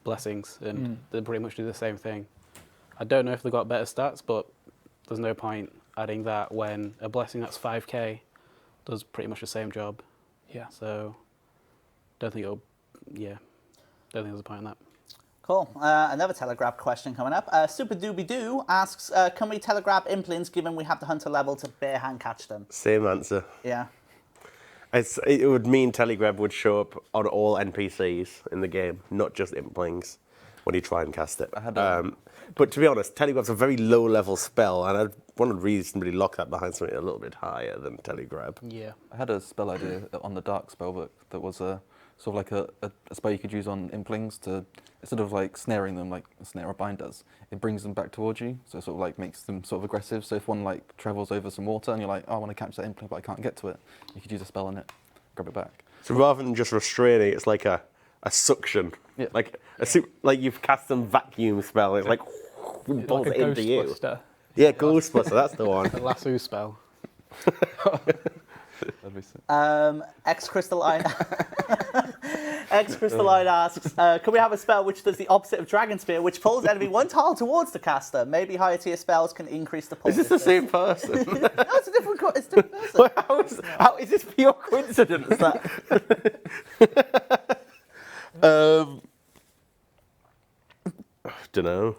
blessings, and they pretty much do the same thing. I don't know if they've got better stats, but there's no point adding that when a blessing that's 5k does pretty much the same job. Yeah. So, don't think there's a point in that. Cool. Another telegraph question coming up. Super Doobie Doo asks, can we telegraph implants given we have the hunter level to bare hand catch them? Same answer. Yeah. It would mean telegrab would show up on all NPCs in the game, not just implings, when you try and cast it. But to be honest, telegrab's a very low-level spell, and I want to reasonably lock that behind something a little bit higher than telegrab. Yeah. I had a spell idea on the Dark spellbook that was sort of like a spell you could use on implings to, instead of like snaring them like a snare or bind does, it brings them back towards you, so it sort of like makes them sort of aggressive. So if one like travels over some water and you're like, oh, I want to catch that impling but I can't get to it, you could use a spell on it, grab it back. So rather than just restraining, it's like a a suction. Yeah. Like like you've cast some vacuum spell. It's like balls like it a into you. Ghostbuster. Yeah, Ghostbuster. That's the one. A lasso spell. That'd be sick. X Crystalline asks, can we have a spell which does the opposite of Dragon Spear, which pulls enemy one tile towards the caster? Maybe higher tier spells can increase the pull. Is this the same person? No, it's a different person. How is this pure coincidence? That don't know.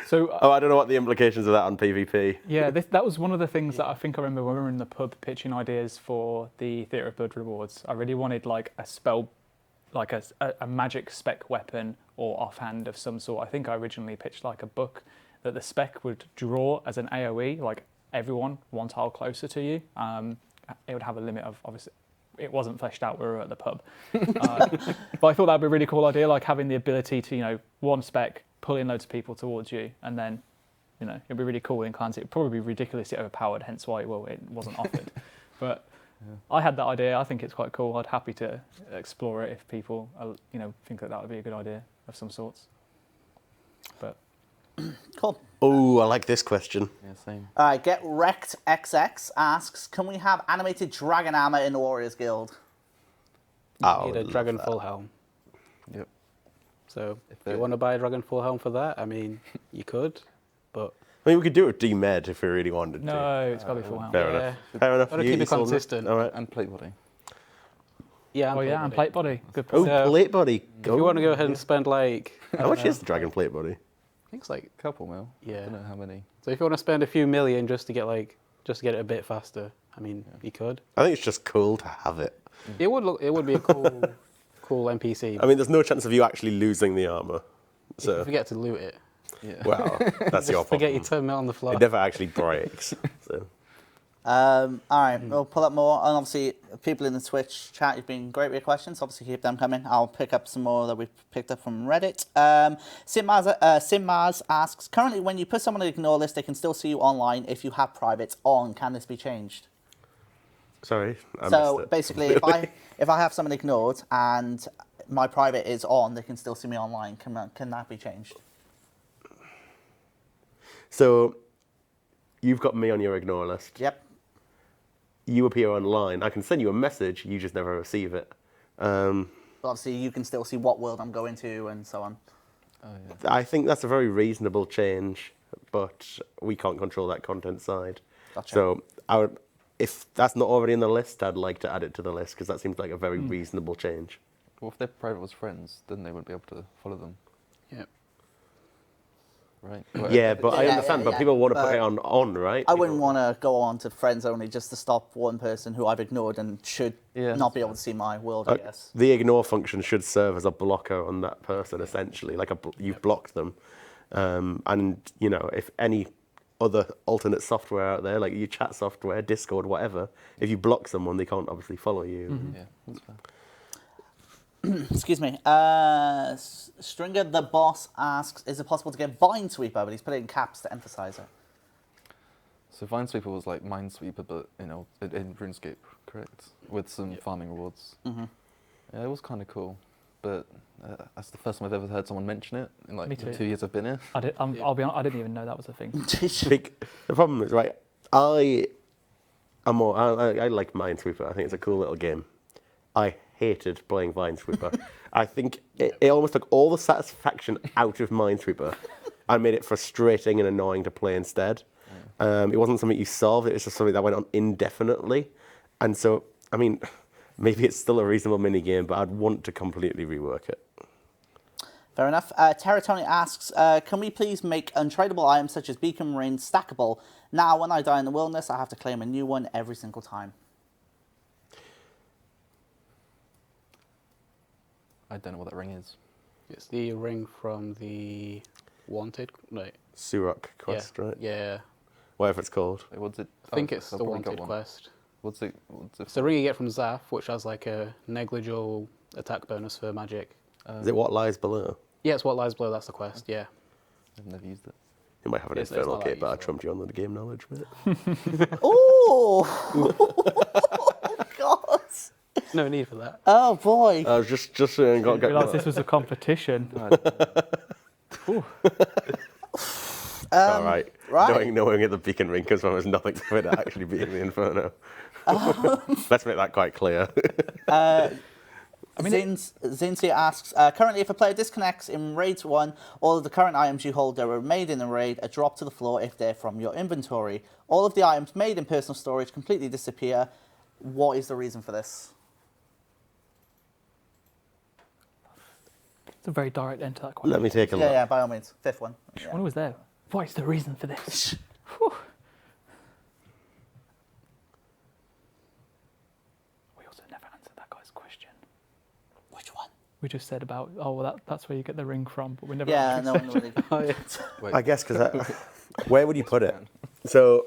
So I don't know what the implications of that on PvP. yeah, that was one of the things that I think I remember when we were in the pub pitching ideas for the Theatre of Blood rewards. I really wanted like a spell, like a magic spec weapon or offhand of some sort. I think I originally pitched like a book that the spec would draw as an AoE, like everyone one tile closer to you. It would have a limit of, obviously, it wasn't fleshed out, we were at the pub. But I thought that would be a really cool idea, like having the ability to, one spec, pull in loads of people towards you, and then, it'd be really cool in clans. It'd probably be ridiculously overpowered, hence why, it wasn't offered. But I had that idea. I think it's quite cool. I'd happy to explore it if people, think that would be a good idea of some sorts. But Cool. Oh, I like this question. Yeah, same. Get Wrecked XX asks, can we have animated dragon armor in the Warriors Guild? I You need would a dragon love full that. helm. Yep. So if you want to buy a dragon full helm for that, I mean, you could, but I mean, we could do it demed if we really wanted to. no, it's got to be full helm. Fair enough. Fair enough. Gotta keep it sold consistent. All right. And plate body. yeah. Oh yeah, and plate body. Good Oh, point. So, plate body. if you want to go ahead and spend like, How much is the dragon plate body? I think it's like, Couple mil. Yeah. I don't know how many. so if you want to spend a few million just to get it a bit faster, I mean, you could. I think it's just cool to have it. It would be a cool, cool NPC. I mean, there's no chance of you actually losing the armor. if you So, forget to loot it, Yeah. well, that's your just forget problem. your 10 mil on the floor. It never actually breaks. So, All right, we'll pull up more. And obviously, people in the Twitch chat, you've been great with your questions. Obviously, keep them coming. I'll pick up some more that we've picked up from Reddit. Simmaz asks, currently, when you put someone on the ignore list, they can still see you online if you have privates on. Can this be changed? sorry, I missed So it. basically, if I have someone ignored and my private is on, they can still see me online. Can that be changed? So, you've got me on your ignore list. Yep. You appear online. I can send you a message. You just never receive it. But obviously, you can still see what world I'm going to and so on. Oh yeah. I think that's a very reasonable change, but we can't control that content side. Gotcha. So, if that's not already in the list, I'd like to add it to the list because that seems like a very reasonable change. Well, if their private was friends, then they wouldn't be able to follow them, Yeah. right? Yeah, but I Yeah, understand. yeah, But people want to but put it on, right? I wouldn't want to go on to friends only just to stop one person who I've ignored and should Yeah, not be able to see my world, I guess. The ignore function should serve as a blocker on that person, essentially. Like you've blocked them, and if any other alternate software out there, like your chat software, Discord, whatever, if you block someone, they can't obviously follow you. Yeah, that's fair. Excuse me. Stringer the Boss asks, is it possible to get Vine Sweeper? But he's put it in caps to emphasize it. So Vinesweeper was like Minesweeper, but in RuneScape, correct? With some farming rewards. Mm-hmm. Yeah, it was kind of cool, but that's the first time I've ever heard someone mention it in like Me the too. 2 years I've been here. I'll be honest, I didn't even know that was a thing. The problem is, right, I like Minesweeper. I think it's a cool little game. I hated playing Minesweeper. I think it almost took all the satisfaction out of Minesweeper and made it frustrating and annoying to play instead. It wasn't something you solved, it was just something that went on indefinitely. And so, I mean, maybe it's still a reasonable mini game, but I'd want to completely rework it. Fair enough. Terratoni asks, can we please make untradeable items such as Beacon Ring stackable? Now, when I die in the wilderness, I have to claim a new one every single time. I don't know what that ring is. It's the ring from the Wanted. No. Surok quest, yeah. right? Yeah. Whatever it's called. Wait, what's it? I think Oh, it's I've the probably got Wanted one. quest. What's it? It's the ring you get from Zaf, which has like a negligible attack bonus for magic. Is it What Lies Below? Yeah, it's What Lies Below, that's the quest, yeah. I've never used it. You might have an It's infernal not that kit, but I useful. trumped you on the game knowledge, mate. Oh! Oh, God! No need for that. Oh boy. I was just saying, got I realised this was a competition. Ooh. all right. Right. Knowing at the Beacon Rink as well as nothing to it actually being the Inferno. Let's make that quite clear. Zinsia asks, currently if a player disconnects in Raid 1, all of the current items you hold that were made in the raid are dropped to the floor if they're from your inventory. All of the items made in personal storage completely disappear. What is the reason for this? It's a very direct end to that question. Let me take a look. Yeah, by all means. Fifth one. What was there? What is the reason for this? We also never answered that guy's question. Which one? We just said about, oh, well, that's where you get the ring from, but we never Yeah, actually no one really. Wait. I guess because where would you put it? So,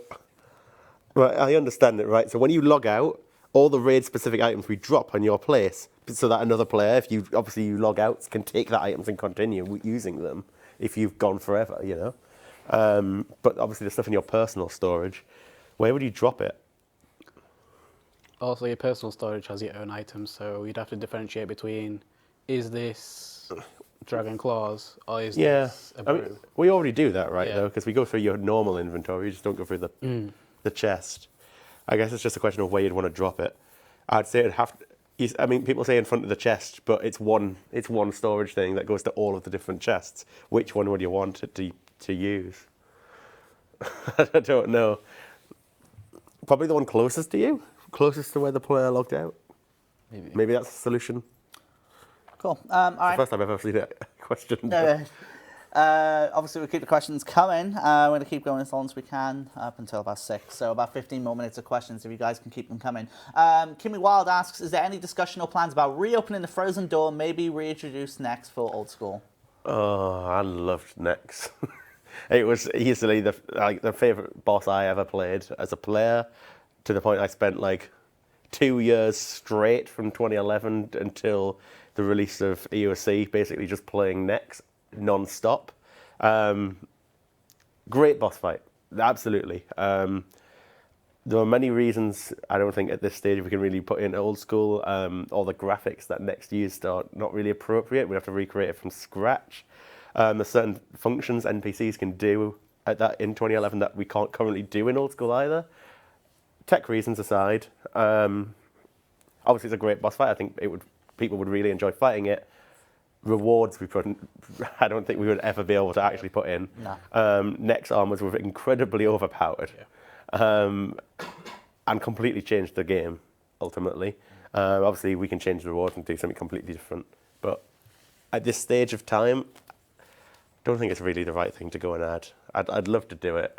right, I understand it, right? So when you log out, all the raid-specific items we drop on your place, so that another player, if you log out, can take that items and continue using them if you've gone forever, you know. But obviously, the stuff in your personal storage, where would you drop it? Also, your personal storage has your own items, so you'd have to differentiate between, is this Dragon Claws or is this a brew? I mean, we already do that, right, Yeah. though, because we go through your normal inventory, you just don't go through the chest. I guess it's just a question of where you'd want to drop it. I'd say it'd have to, I mean, people say in front of the chest, but it's one storage thing that goes to all of the different chests. Which one would you want it to use? I don't know. Probably the one closest to you, closest to where the player logged out. Maybe that's the solution. Cool. All It's right. the first time I've ever seen a question. Obviously, we'll keep the questions coming. We're going to keep going as long as we can up until about 6. So about 15 more minutes of questions if you guys can keep them coming. Kimmy Wild asks, is there any discussion or plans about reopening the Frozen Door, maybe reintroduce Nex for Old School? Oh, I loved Nex. It was easily the favourite boss I ever played as a player, to the point I spent like 2 years straight from 2011 until the release of EOC, basically just playing Nex non-stop. Great boss fight, absolutely. There are many reasons I don't think at this stage we can really put in Old School. All the graphics that Nex used are not really appropriate. We have to recreate it from scratch. There's certain functions NPCs can do at that in 2011 that we can't currently do in Old School either. Tech reasons aside, obviously it's a great boss fight. I think people would really enjoy fighting it. Rewards I don't think we would ever be able to actually put in. No. Nex armors were incredibly overpowered, and completely changed the game ultimately. Obviously we can change the rewards and do something completely different, but at this stage of time, I don't think it's really the right thing to go and add. I'd love to do it,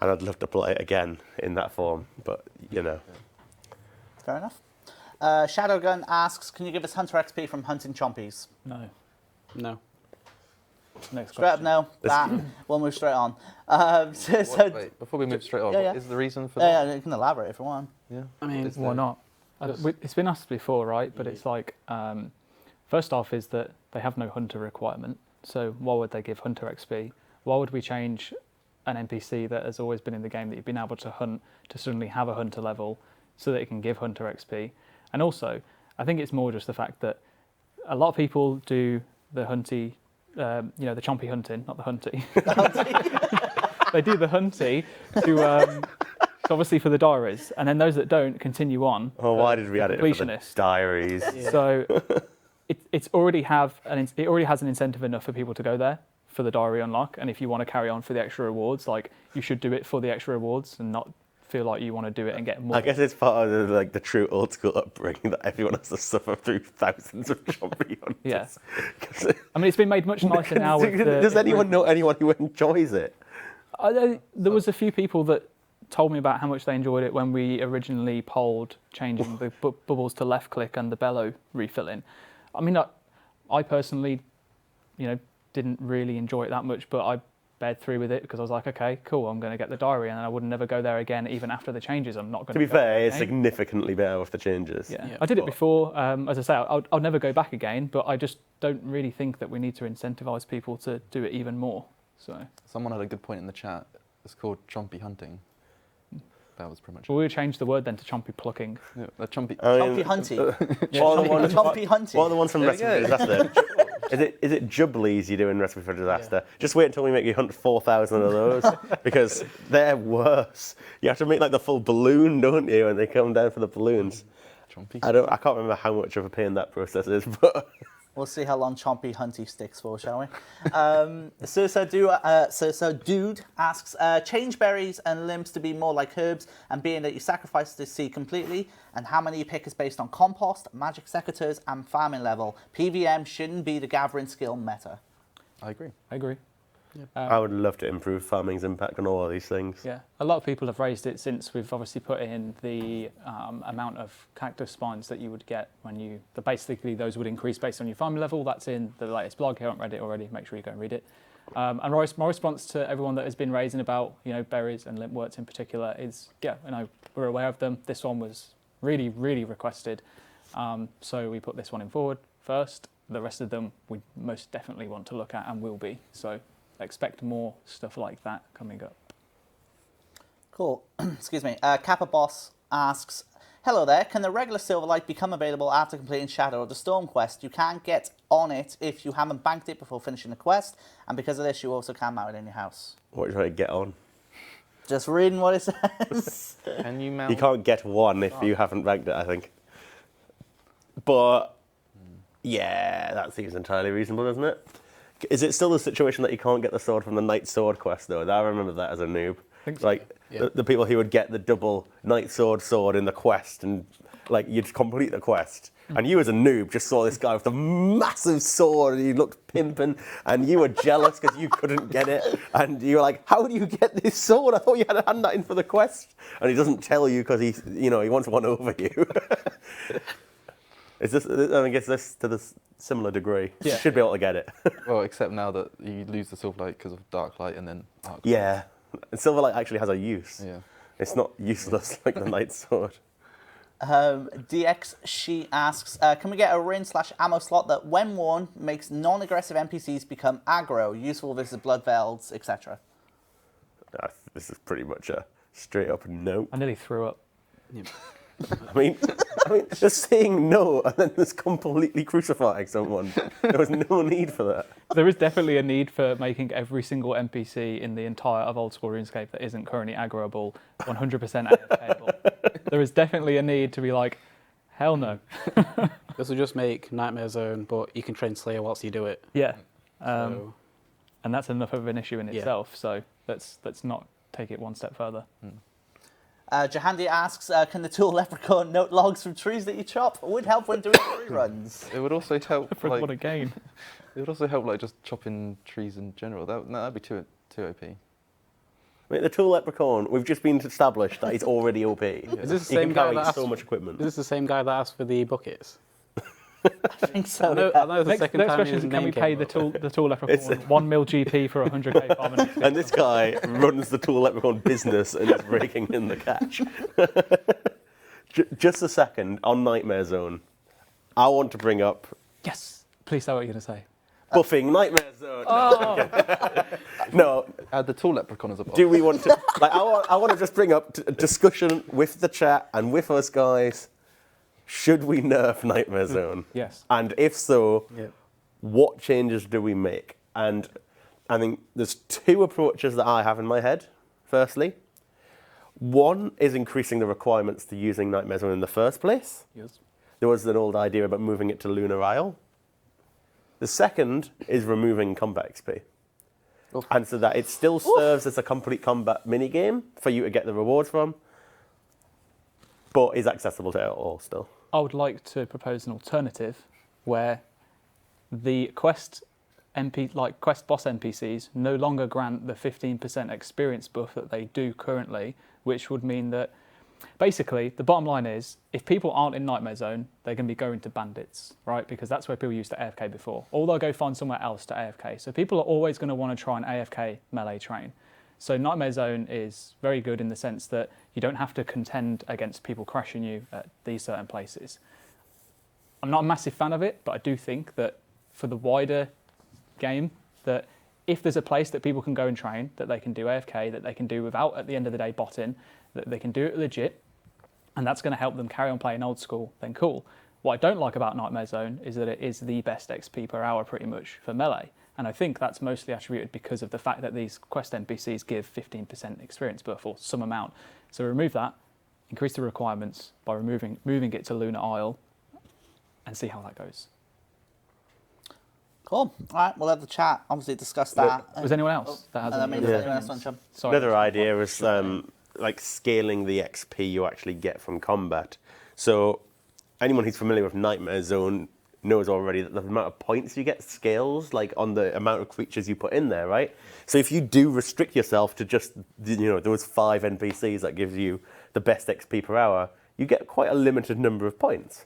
and I'd love to play it again in that form, but you know. Fair enough. Shadowgun asks, can you give us Hunter XP from hunting chompies? No. No. Next Straight up question. no. That. We'll move straight on. Wait, before we move straight on, Yeah, what is the reason for Yeah, that? you can elaborate if you want. Yeah. I mean, Is Why there- not? It's been asked before, right? But it's like, first off is that they have no hunter requirement. So why would they give hunter XP? Why would we change an NPC that has always been in the game that you've been able to hunt to suddenly have a hunter level so that it can give hunter XP? And also, I think it's more just the fact that a lot of people do the hunty, the chompy hunting, not the hunty. They do the hunty to obviously for the diaries, and then those that don't continue on. Oh, why did we add it for the completionist. diaries? So it already has an incentive enough for people to go there for the diary unlock, and if you want to carry on for the extra rewards, like you should do it for the extra rewards and not feel like you want to do it and get more. I guess it's part of the true Old School upbringing that everyone has to suffer through thousands of zombie hunters. Yeah. I mean, it's been made much nicer now. With Does anyone know anyone who enjoys it? There was a few people that told me about how much they enjoyed it when we originally polled changing the bubbles to left click and the bellow refilling. I mean, I personally, didn't really enjoy it that much, but I bared through with it because I was like, okay, cool, I'm going to get the diary, and I would never go there again, even after the changes. I'm not going To be fair, it's significantly better with the changes. Yeah. I did it before. As I say, I'll never go back again, but I just don't really think that we need to incentivise people to do it even more. So Someone had a good point in the chat. It's called chompy hunting. that was pretty much Well, we'll change the word then to chompy plucking. it. Yeah, chompy. Chompy hunty. Chompy hunty. What are the ones from There we Recipe for go. Disaster? Is it Jubblies you do in Recipe for Disaster? Just wait until we make you hunt 4,000 of those, because they're worse. You have to make like the full balloon, don't you? And they come down for the balloons. Chompy. I can't remember how much of a pain that process is, but We'll see how long Chompy Hunty sticks for, shall we? So Dude asks, change berries and limbs to be more like herbs, and being that you sacrifice the seed completely, and how many you pick is based on compost, magic secateurs, and farming level. PVM shouldn't be the gathering skill meta. I agree. I agree. I would love to improve farming's impact on all of these things. Yeah, a lot of people have raised it since we've obviously put in the amount of cactus spines that you would get when you. Basically, those would increase based on your farming level. That's in the latest blog. If you haven't read it already, make sure you go and read it. And my response to everyone that has been raising about berries and limpworts in particular is we're aware of them. This one was really, really requested, so we put this one in forward first. The rest of them we most definitely want to look at and will be. So expect more stuff like that coming up. Cool. Excuse me. Kappa Boss asks, hello there, can the regular Silverlight become available after completing Shadow of the Storm quest? You can't get on it if you haven't banked it before finishing the quest, and because of this you also can't mount it in your house. What are you trying to get on? Just reading what it says. Can you mount? You can't get one if you haven't ranked it, I think. But yeah, that seems entirely reasonable, doesn't it? Is it still the situation that you can't get the sword from the Knight Sword quest, though? I remember that as a noob. Like, the people who would get the double Knight sword in the quest, and, like, you'd complete the quest. And you as a noob just saw this guy with a massive sword, and he looked pimping, and you were jealous because you couldn't get it. And you were like, how do you get this sword? I thought you had to hand that in for the quest. And he doesn't tell you because he wants one over you. I guess this to this similar degree. Yeah. You should be able to get it. Well, except now that you lose the Silverlight because of Dark Light and then Arc Light. Yeah, and Silverlight actually has a use. Yeah. It's not useless like the Knight Sword. DX, she asks, can we get a Rin/ammo slot that, when worn, makes non-aggressive NPCs become aggro, useful versus Blood Velds, etc.? This is pretty much a straight up no. I nearly threw up. Yeah. I mean, just saying no and then just completely crucifying someone. There was no need for that. There is definitely a need for making every single NPC in the entire of Old School RuneScape that isn't currently aggroable 100% AFKable. There is definitely a need to be like, hell no. This will just make Nightmare Zone, but you can train Slayer whilst you do it. Yeah. And that's enough of an issue in itself, so let's not take it one step further. Jahandi asks, can the tool Leprechaun note logs from trees that you chop? Would help when doing reruns. It would also help. What a game. It would also help, like, just chopping trees in general. That'd be too OP. Wait, the tool Leprechaun, we've just been established that he's already OP. Is this the same guy that asked so much equipment? Is this the same guy that asked for the buckets? I think so. I know the Next second time question is, can we pay the tool Leprechaun 1 mil GP for 100k farming? And this guy runs the tool Leprechaun business and is raking in the cash. Just a second, on Nightmare Zone, I want to bring up... Yes, please say what you're going to say. Buffing Nightmare Zone. Oh. No. Add the tool Leprechaun as a buff. Do we want to... I want to just bring up a discussion with the chat and with us guys. Should we nerf Nightmare Zone? Yes. And if so, what changes do we make? And I think there's two approaches that I have in my head, firstly. One is increasing the requirements to using Nightmare Zone in the first place. Yes. There was an old idea about moving it to Lunar Isle. The second is removing combat XP. Oh. And so that it still serves as a complete combat minigame for you to get the rewards from, but is accessible to all still. I would like to propose an alternative where the quest boss NPCs no longer grant the 15% experience buff that they do currently, which would mean that basically the bottom line is if people aren't in Nightmare Zone, they're going to be going to bandits, right? Because that's where people used to AFK before. Or they'll go find somewhere else to AFK. So people are always going to want to try and AFK melee train. So Nightmare Zone is very good in the sense that you don't have to contend against people crashing you at these certain places. I'm not a massive fan of it, but I do think that for the wider game, that if there's a place that people can go and train, that they can do AFK, that they can do without, at the end of the day, botting, that they can do it legit, and that's going to help them carry on playing Old School, then cool. What I don't like about Nightmare Zone is that it is the best XP per hour pretty much for melee. And I think that's mostly attributed because of the fact that these quest NPCs give 15% experience buff or some amount. So remove that, increase the requirements by moving it to Lunar Isle, and see how that goes. Cool. All right, we'll have the chat obviously discuss that. Was anyone else that has anyone else want to jump? Sorry. Another idea is like scaling the XP you actually get from combat. So anyone who's familiar with Nightmare Zone knows already that the amount of points you get scales like on the amount of creatures you put in there, right? So if you do restrict yourself to just those 5 NPCs that gives you the best XP per hour, you get quite a limited number of points.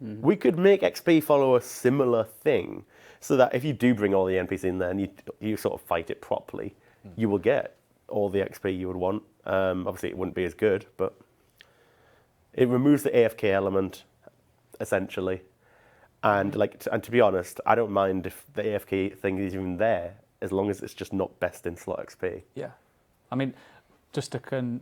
We could make XP follow a similar thing, so that if you do bring all the NPCs in there and you sort of fight it properly, you will get all the XP you would want. Obviously, it wouldn't be as good, but it removes the AFK element, essentially. And to be honest, I don't mind if the AFK thing is even there, as long as it's just not best in slot XP. Yeah, I mean, just to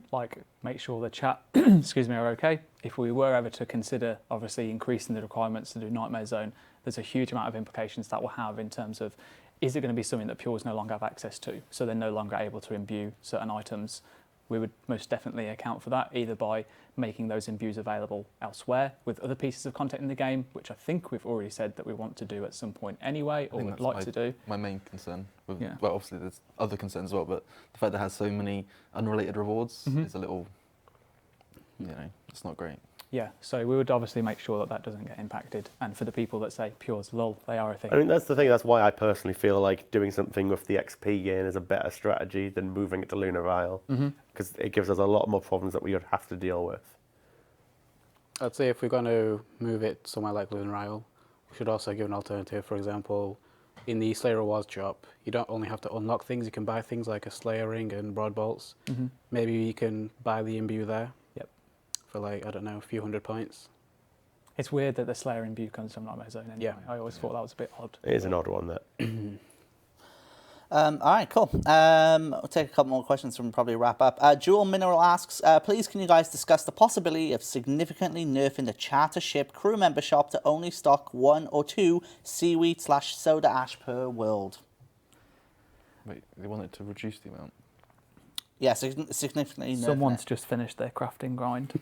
make sure the chat, excuse me, are okay. If we were ever to consider obviously increasing the requirements to do Nightmare Zone, there's a huge amount of implications that will have in terms of, is it going to be something that Pures no longer have access to, so they're no longer able to imbue certain items? We would most definitely account for that, either by making those imbues available elsewhere with other pieces of content in the game, which I think we've already said that we want to do at some point anyway, or would like to do. My main concern, well, obviously there's other concerns as well, but the fact that it has so many unrelated rewards is a little, it's not great. Yeah, so we would obviously make sure that that doesn't get impacted. And for the people that say Pure's lol, they are a thing. I mean, that's the thing. That's why I personally feel like doing something with the XP gain is a better strategy than moving it to Lunar Isle, because it gives us a lot more problems that we would have to deal with. I'd say if we're going to move it somewhere like Lunar Isle, we should also give an alternative. For example, in the Slayer Rewards shop, you don't only have to unlock things, you can buy things like a Slayer ring and Broad Bolts. Maybe you can buy the imbue there. For I don't know, a few hundred points. It's weird that the Slayer imbue comes from Nightmare Zone anyway. I always thought that was a bit odd. It is an odd one, that. All right, cool. We'll take a couple more questions and probably wrap up. Jewel Mineral asks, please can you guys discuss the possibility of significantly nerfing the charter ship crew member shop to only stock 1 or 2 seaweed/soda ash per world? Wait, they want it to reduce the amount? Yeah, significantly nerfing Someone's it. just finished their crafting grind.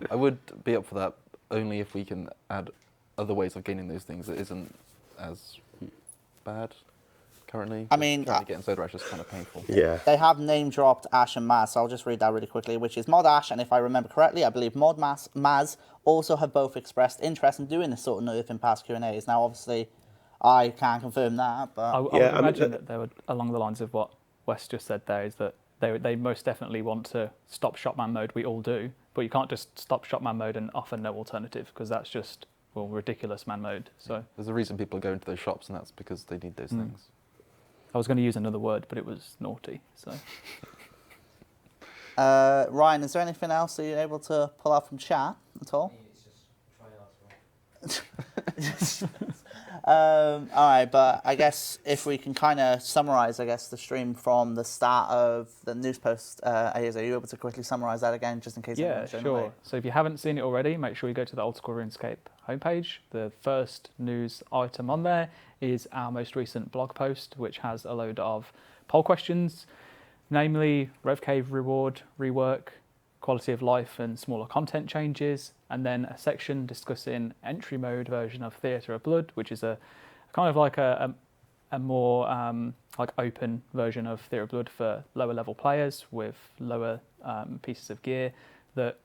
I would be up for that, only if we can add other ways of gaining those things that isn't as bad currently. I mean, currently getting soda ash is kind of painful. Yeah. They have name dropped Ash and Maz, so I'll just read that really quickly, which is Mod Ash, and if I remember correctly, I believe Mod Maz also have both expressed interest in doing this sort of nerf in past Q&As. Now, obviously, I can't confirm that, but... I would imagine that they would, along the lines of what Wes just said there, is that they most definitely want to stop shopman mode. We all do, but you can't just stop shopman mode and offer no alternative, because that's just, well, ridiculous man mode. So there's a reason people are going to those shops, and that's because they need those things. I was going to use another word, but it was naughty. So Ryan, is there anything else that you're able to pull out from chat at all? All right, but I guess if we can kind of summarize, the stream from the start of the news post, are you able to quickly summarize that again, just in case? Yeah, sure. So if you haven't seen it already, make sure you go to the Old School RuneScape homepage. The first news item on there is our most recent blog post, which has a load of poll questions, namely Rev Cave reward, rework, quality of life and smaller content changes, and then a section discussing entry mode version of Theatre of Blood, which is a kind of like a more like open version of Theatre of Blood for lower level players with lower pieces of gear that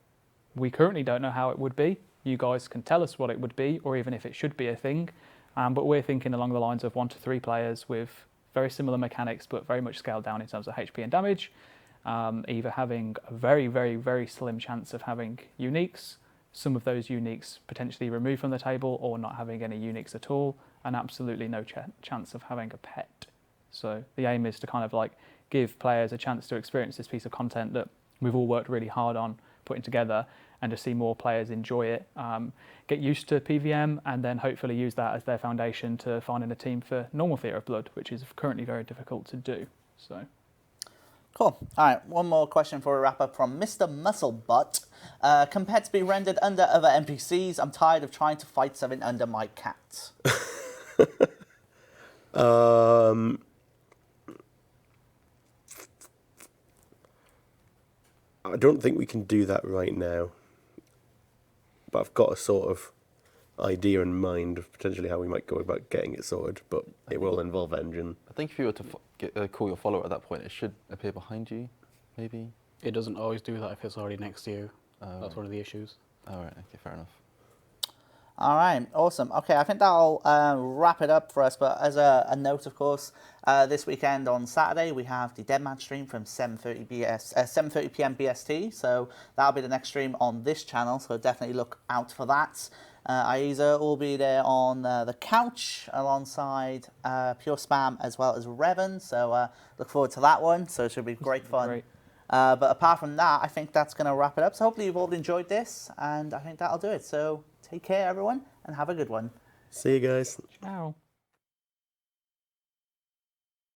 we currently don't know how it would be. You guys can tell us what it would be, or even if it should be a thing, but we're thinking along the lines of 1 to 3 players with very similar mechanics but very much scaled down in terms of HP and damage. Either having a very, very, very slim chance of having uniques, some of those uniques potentially removed from the table, or not having any uniques at all, and absolutely no chance of having a pet. So the aim is to kind of like give players a chance to experience this piece of content that we've all worked really hard on putting together, and just see more players enjoy it, get used to PVM, and then hopefully use that as their foundation to finding a team for normal Theatre of Blood, which is currently very difficult to do. So. Cool. All right, one more question for a wrap-up from Mr. Musclebutt. Compared to be rendered under other NPCs, I'm tired of trying to fight something under my cat. I don't think we can do that right now. But I've got a sort of idea in mind of potentially how we might go about getting it sorted, but it will involve engine. I think if you were to call your follower at that point, it should appear behind you, maybe? It doesn't always do that if it's already next to you. That's one of the issues. All right, okay, fair enough. All right, awesome. Okay, I think that'll wrap it up for us. But as a note, of course, this weekend on Saturday we have the Deadman stream from 7:30 p.m. BST. So that'll be the next stream on this channel. So definitely look out for that. Aiza will be there on the couch alongside Pure Spam as well as Revan. So look forward to that one. So it should be great fun. Great. But apart from that, I think that's going to wrap it up. So hopefully you've all enjoyed this, and I think that'll do it. So take care, everyone, and have a good one. See you guys. Ciao.